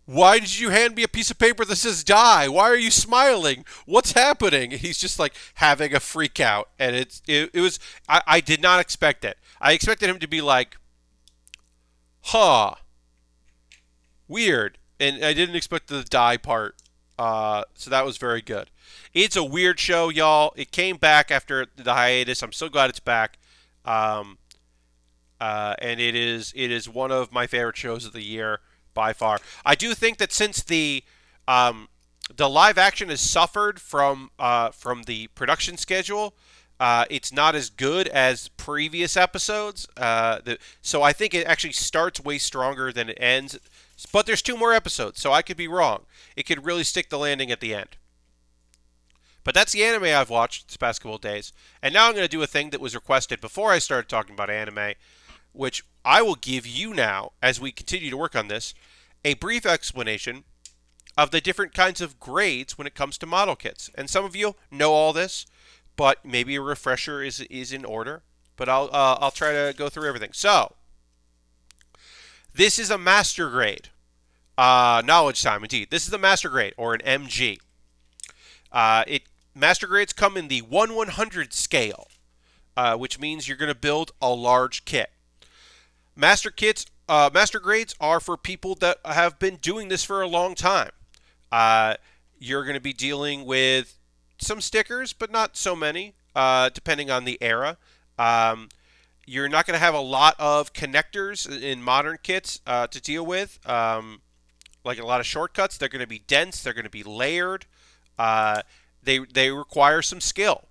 why did you hand me a piece of paper that says die? Why are you smiling? What's happening? And he's just like having a freak out, and it was I did not expect it. I expected him to be like, huh, weird, and I didn't expect the die part. So that was very good. It's a weird show, y'all. It came back after the hiatus. I'm so glad it's back. And it is one of my favorite shows of the year by far. I do think that since the live action has suffered from the production schedule, it's not as good as previous episodes. So I think it actually starts way stronger than it ends. But there's 2 more episodes, so I could be wrong. It could really stick the landing at the end. But that's the anime I've watched this past couple of days. And now I'm going to do a thing that was requested before I started talking about anime, which I will give you now, as we continue to work on this, a brief explanation of the different kinds of grades when it comes to model kits. And some of you know all this, but maybe a refresher is in order. But I'll try to go through everything. So, this is a master grade. Knowledge time, indeed. This is a master grade, or an MG. Master grades come in the 1/100 scale, which means you're going to build a large kit. Master grades are for people that have been doing this for a long time. You're going to be dealing with some stickers, but not so many, depending on the era. You're not going to have a lot of connectors in modern kits to deal with, like a lot of shortcuts. They're going to be dense. They're going to be layered. They require some skill.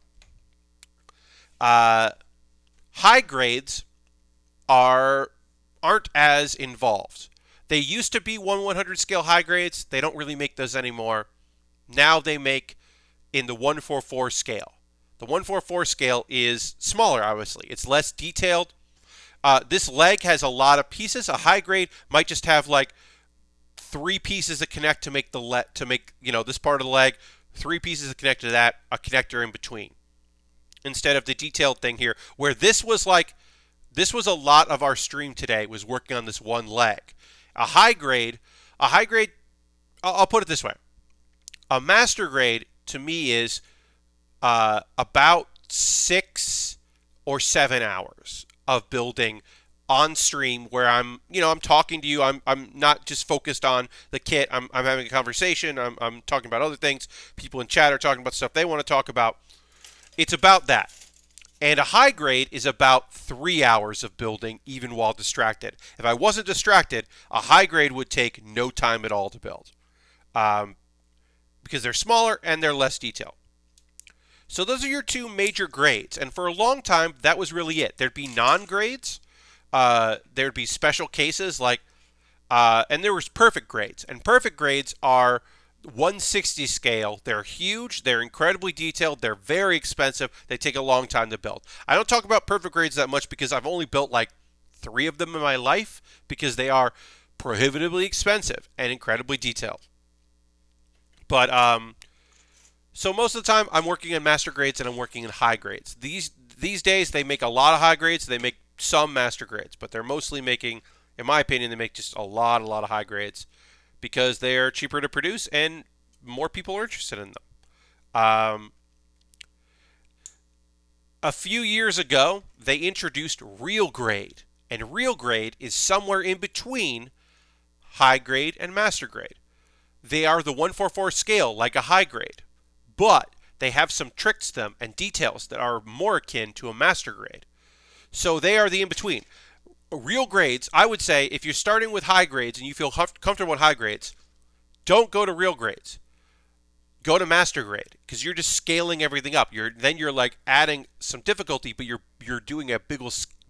High grades aren't as involved. They used to be 1/100 scale high grades. They don't really make those anymore. Now they make in the 1/44 scale. The 1/44 scale is smaller, obviously. It's less detailed. This leg has a lot of pieces. A high grade might just have like 3 pieces that connect to make this part of the leg. 3 pieces that connect to that, a connector in between. Instead of the detailed thing here, where this was a lot of our stream today was working on this one leg. A high grade, I'll put it this way. A master grade to me is about 6 or 7 hours of building on stream, where I'm talking to you. I'm not just focused on the kit. I'm having a conversation. I'm talking about other things. People in chat are talking about stuff they want to talk about. It's about that. And a high grade is about 3 hours of building, even while distracted. If I wasn't distracted, a high grade would take no time at all to build. because they're smaller and they're less detailed. So those are your two major grades. And for a long time, that was really it. There'd be non-grades. There'd be special cases like, and there was perfect grades. And perfect grades are 160 scale. They're huge. They're incredibly detailed. They're very expensive. They take a long time to build. I don't talk about perfect grades that much because I've only built like 3 of them in my life because they are prohibitively expensive and incredibly detailed. But so most of the time I'm working in master grades and I'm working in high grades. These days they make a lot of high grades. They make some master grades, but they're mostly making, in my opinion, they make just a lot of high grades because they are cheaper to produce and more people are interested in them. A few years ago, they introduced real grade, and real grade is somewhere in between high grade and master grade. They are the 144 scale like a high grade, but they have some tricks to them and details that are more akin to a master grade. So they are the in-between. Real grades, I would say, if you're starting with high grades and you feel comfortable with high grades, don't go to real grades. Go to master grade because you're just scaling everything up. You're like adding some difficulty, but you're doing a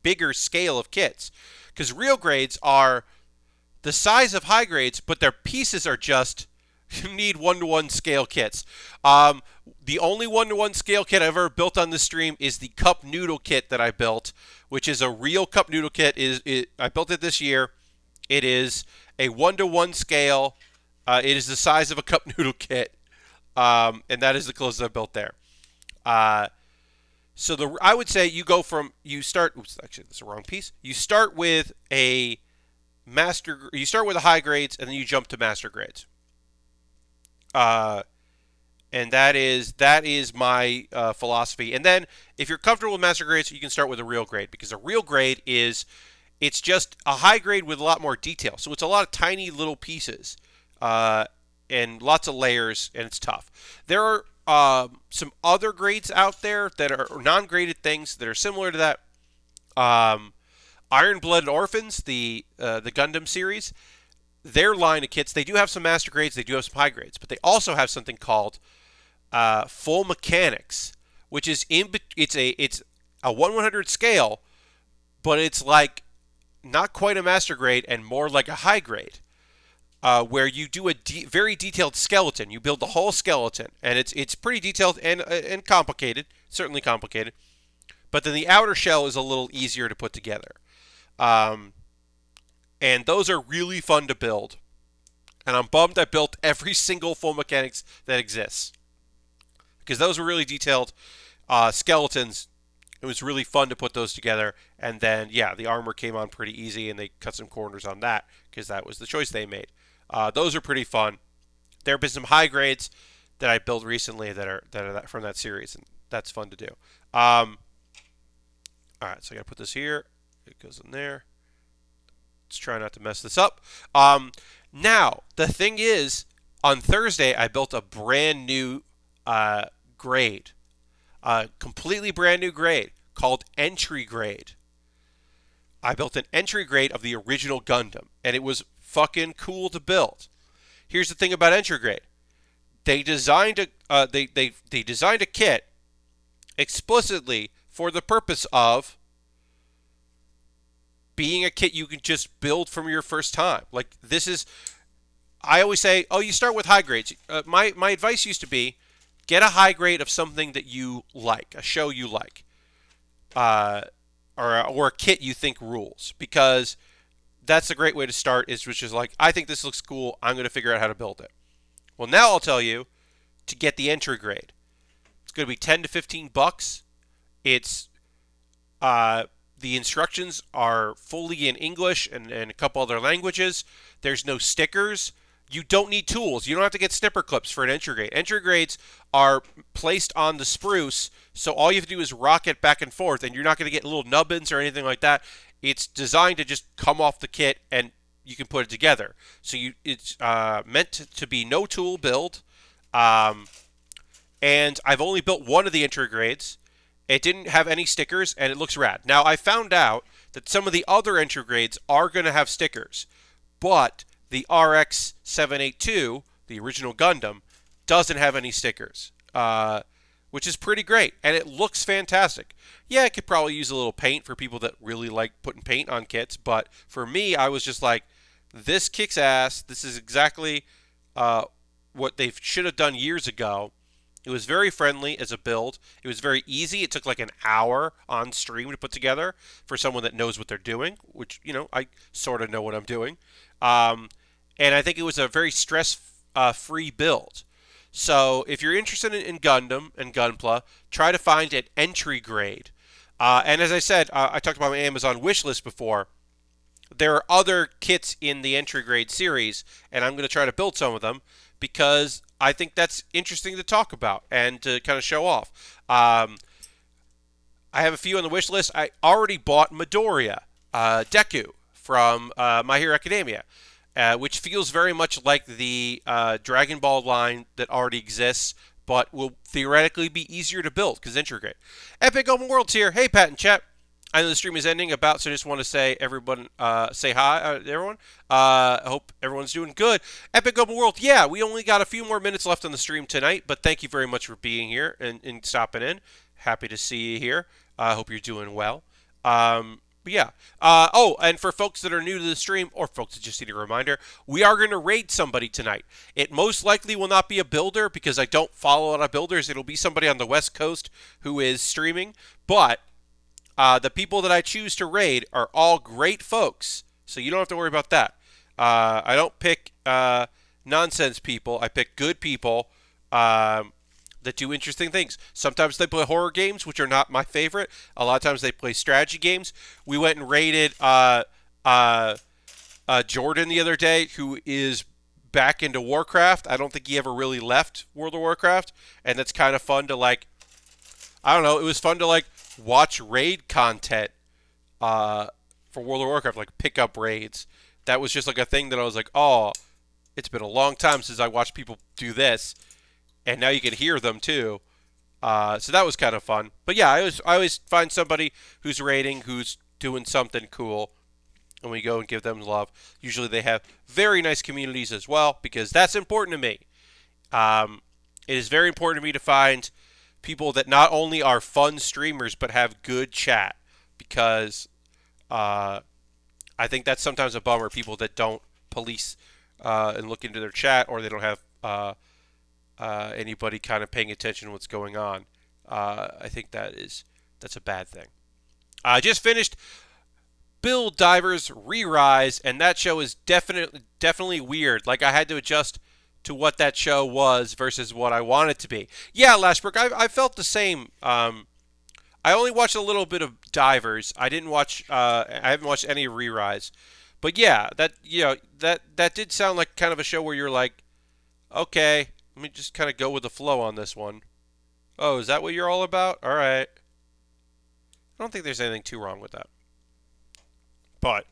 bigger scale of kits. Because real grades are the size of high grades, but their pieces are just, you need 1-to-1 scale kits. The only 1-to-1 scale kit I've ever built on this stream is the cup noodle kit that I built, which is a real cup noodle kit. I built it this year. It is a 1-to-1 scale. It is the size of a cup noodle kit, and that is the closest I've built there. So I would say you start. Oops, actually, that's the wrong piece. You start with a You start with the high grades, and then you jump to master grades. And that is my philosophy. And then if you're comfortable with master grades, you can start with a real grade because a real grade it's just a high grade with a lot more detail. So it's a lot of tiny little pieces and lots of layers, and it's tough. There are some other grades out there that are non-graded things that are similar to that. Iron-Blooded Orphans, the Gundam series, their line of kits, they do have some master grades, they do have some high grades, but they also have something called full mechanics, which is it's a 1/100 scale, but it's like not quite a master grade and more like a high grade, where you do a very detailed skeleton. You build the whole skeleton, and it's pretty detailed and complicated, certainly complicated. But then the outer shell is a little easier to put together. And those are really fun to build. And I'm bummed I built every single full mechanics that exists, because those were really detailed skeletons. It was really fun to put those together. And then, yeah, the armor came on pretty easy, and they cut some corners on that because that was the choice they made. Those are pretty fun. There have been some high grades that I built recently that are from that series, and that's fun to do. All right, so I got to put this here. It goes in there. Let's try not to mess this up. Now, the thing is, on Thursday, I built a brand new grade. A completely brand new grade called Entry Grade. I built an entry grade of the original Gundam, and it was fucking cool to build. Here's the thing about Entry Grade. They designed they designed a kit explicitly for the purpose of being a kit you can just build from your first time. Like, this is, I always say, you start with high grades. My advice used to be, get a high grade of something that you like, a show you like, or a kit you think rules, because that's a great way to start, which is like, I think this looks cool, I'm going to figure out how to build it. Well, now I'll tell you to get the entry grade. It's going to be $10 to $15. It's the instructions are fully in English and a couple other languages. There's no stickers. You don't need tools. You don't have to get snipper clips for an entry grade. Entry grades are placed on the spruce, so all you have to do is rock it back and forth, and you're not going to get little nubbins or anything like that. It's designed to just come off the kit, and you can put it together. So it's meant to be no tool build, and I've only built one of the entry grades. It didn't have any stickers, and it looks rad. Now, I found out that some of the other entry grades are going to have stickers, but the RX-782, the original Gundam, doesn't have any stickers, which is pretty great, and it looks fantastic. Yeah, it could probably use a little paint for people that really like putting paint on kits, but for me, I was just like, this kicks ass. This is exactly what they should have done years ago. It was very friendly as a build. It was very easy. It took like an hour on stream to put together for someone that knows what they're doing, which, I sort of know what I'm doing. And I think it was a very stress-free build. So if you're interested in Gundam and Gunpla, try to find an entry grade. And as I said, I talked about my Amazon wish list before. There are other kits in the entry grade series, and I'm going to try to build some of them because I think that's interesting to talk about and to kind of show off. I have a few on the wish list. I already bought Midoriya, Deku from My Hero Academia, which feels very much like the Dragon Ball line that already exists, but will theoretically be easier to build because entry grade. Epic Open World's here. Hey, Pat and Chat. I know the stream is ending about, so I just want to say everyone, say hi to everyone. I hope everyone's doing good. Epic Open World, yeah, we only got a few more minutes left on the stream tonight, but thank you very much for being here and stopping in. Happy to see you here. I hope you're doing well. But yeah. And for folks that are new to the stream, or folks that just need a reminder, we are going to raid somebody tonight. It most likely will not be a builder because I don't follow a lot of builders. It'll be somebody on the West Coast who is streaming, but the people that I choose to raid are all great folks, so you don't have to worry about that. I don't pick nonsense people. I pick good people that do interesting things. Sometimes they play horror games, which are not my favorite. A lot of times they play strategy games. We went and raided Jordan the other day, who is back into Warcraft. I don't think he ever really left World of Warcraft, and that's kind of fun to, like, I don't know, it was fun to, like, watch raid content for World of Warcraft, like pick up raids. That was just like a thing that I was like, oh, it's been a long time since I watched people do this, and now you can hear them too. So that was kind of fun. But yeah, I always find somebody who's raiding, who's doing something cool, and we go and give them love. Usually they have very nice communities as well, because that's important to me. It is very important to me to find people that not only are fun streamers but have good chat, because I think that's sometimes a bummer, people that don't police and look into their chat, or they don't have anybody kind of paying attention to what's going on. I think that's a bad thing. I just finished Build Divers Re-Rise, and that show is definitely weird. Like, I had to adjust to what that show was versus what I want it to be. Yeah, Lashbrook, I felt the same. I only watched a little bit of Divers. I didn't watch. I haven't watched any Re-Rise. But yeah, that did sound like kind of a show where you're like, okay, let me just kind of go with the flow on this one. Oh, is that what you're all about? All right. I don't think there's anything too wrong with that. But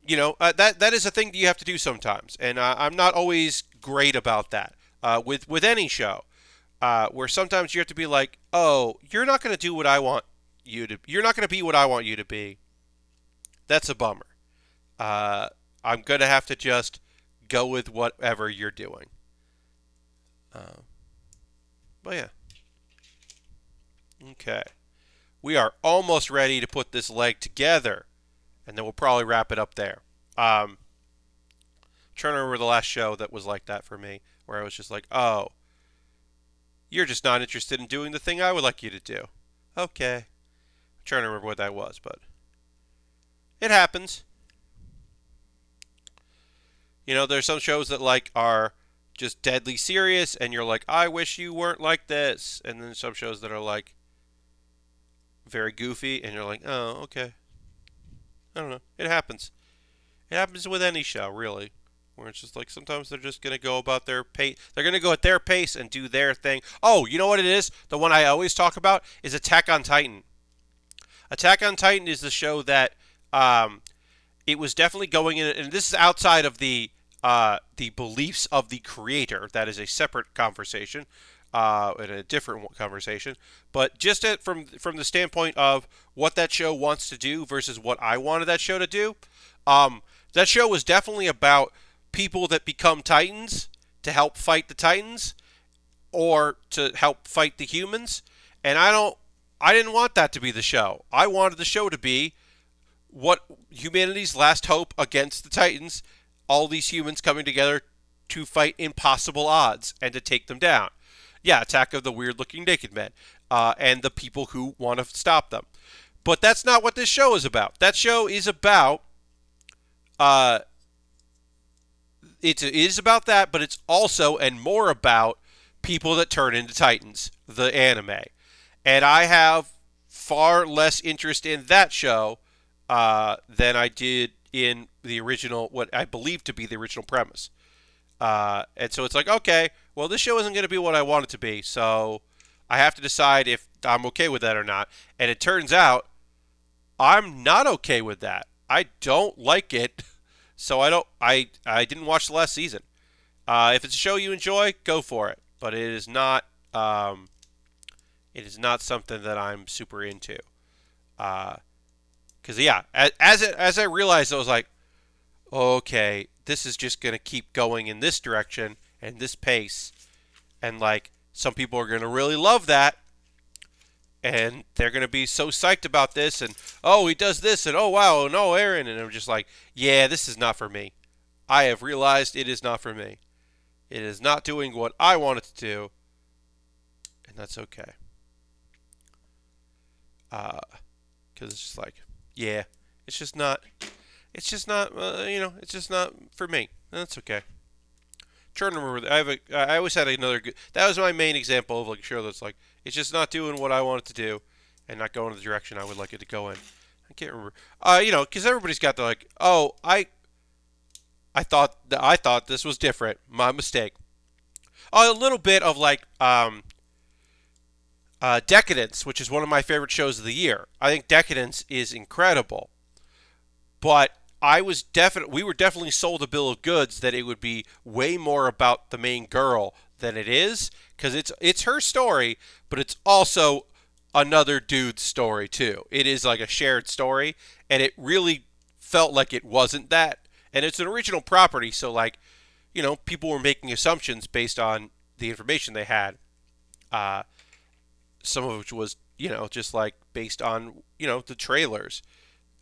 that is a thing that you have to do sometimes, and I'm not always great about that with any show, where sometimes you have to be like, oh, you're not going to do what I want you to. You're not going to be what I want you to be. That's a bummer. I'm going to have to just go with whatever you're doing. But yeah. Okay. We are almost ready to put this leg together, and then we'll probably wrap it up there. Trying to remember the last show that was like that for me, where I was just like, oh, you're just not interested in doing the thing I would like you to do. Okay. I'm trying to remember what that was, but it happens. There's some shows that like are just deadly serious, and you're like, I wish you weren't like this. And then some shows that are like very goofy, and you're like, oh, okay. I don't know. It happens. It happens with any show, really, where it's just like sometimes they're just going to go about their pace. They're going to go at their pace and do their thing. Oh, you know what it is? The one I always talk about is Attack on Titan. Attack on Titan is the show that it was definitely going in, and this is outside of the beliefs of the creator. That is a separate conversation. In a different conversation, but just from the standpoint of what that show wants to do versus what I wanted that show to do, that show was definitely about people that become Titans to help fight the Titans or to help fight the humans. And I didn't want that to be the show. I wanted the show to be what humanity's last hope against the Titans, all these humans coming together to fight impossible odds and to take them down. Yeah, Attack of the Weird-Looking Naked Men, and the people who want to stop them. But that's not what this show is about. That show is about, it is about that, but it's also and more about people that turn into Titans, the anime. And I have far less interest in that show than I did in the original, what I believe to be the original premise. And so it's like, okay, well, this show isn't going to be what I want it to be, so I have to decide if I'm okay with that or not. And it turns out I'm not okay with that. I don't like it, so I didn't watch the last season. If it's a show you enjoy, go for it. But it is not something that I'm super into. Because yeah, as I realized, I was like, okay, this is just gonna keep going in this direction and this pace, and like some people are gonna really love that, and they're gonna be so psyched about this, and oh, he does this, and oh wow, no, Aaron, and I'm just like, yeah, this is not for me. I have realized it is not for me. It is not doing what I want it to do, and that's okay. Because it's just like, yeah, it's just not, it's just not for me. And that's okay. Trying to remember, I always had another good. That was my main example of like a show that's like, it's just not doing what I want it to do, and not going in the direction I would like it to go in. I can't remember. Because everybody's got the like, oh, I thought this was different. My mistake. A little bit of like Decadence, which is one of my favorite shows of the year. I think Decadence is incredible, but we were definitely sold a bill of goods that it would be way more about the main girl than it is, because it's her story, but it's also another dude's story too. It is like a shared story, and it really felt like it wasn't that. And it's an original property, so like, people were making assumptions based on the information they had. Some of which was, just like based on, the trailers.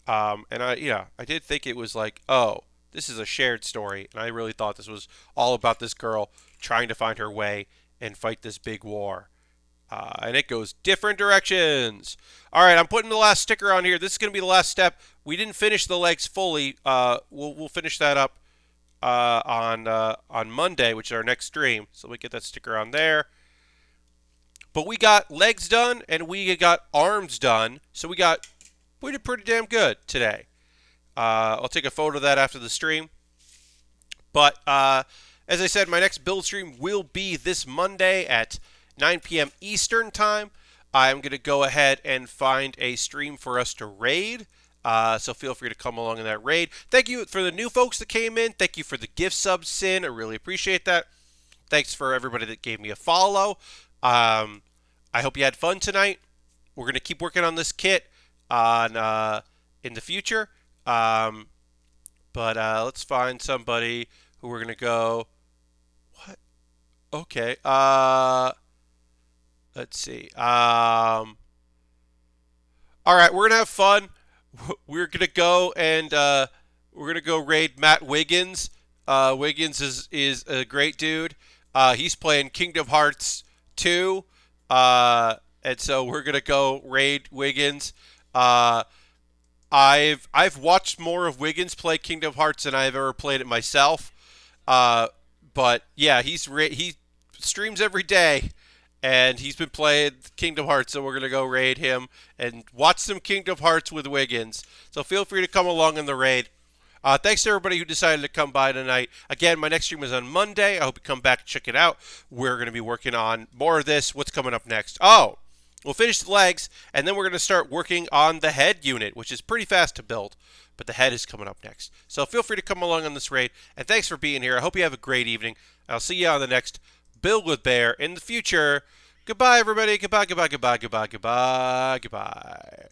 And I did think it was like, oh, this is a shared story. And I really thought this was all about this girl trying to find her way and fight this big war. And it goes different directions. All right, I'm putting the last sticker on here. This is going to be the last step. We didn't finish the legs fully. We'll finish that up on Monday, which is our next stream. So we get that sticker on there. But we got legs done and we got arms done. So we did pretty damn good today. I'll take a photo of that after the stream. But as I said, my next build stream will be this Monday at 9 p.m. Eastern Time. I'm going to go ahead and find a stream for us to raid. So feel free to come along in that raid. Thank you for the new folks that came in. Thank you for the gift sub, Sin. I really appreciate that. Thanks for everybody that gave me a follow. I hope you had fun tonight. We're going to keep working on this kit in the future. But let's find somebody who we're going to go. What? Okay. Let's see. All right, we're going to have fun. We're going to go and we're going to go raid Matt Wiggins. Wiggins is a great dude. He's playing Kingdom Hearts 2. And so we're going to go raid Wiggins. I've watched more of Wiggins play Kingdom Hearts than I've ever played it myself. But yeah, he streams every day. And he's been playing Kingdom Hearts, so we're going to go raid him and watch some Kingdom Hearts with Wiggins. So feel free to come along in the raid. Thanks to everybody who decided to come by tonight. Again, my next stream is on Monday. I hope you come back and check it out. We're going to be working on more of this. What's coming up next? Oh, we'll finish the legs, and then we're going to start working on the head unit, which is pretty fast to build. But the head is coming up next. So feel free to come along on this raid. And thanks for being here. I hope you have a great evening. I'll see you on the next Build with Baer in the future. Goodbye, everybody. Goodbye, goodbye, goodbye, goodbye, goodbye, goodbye.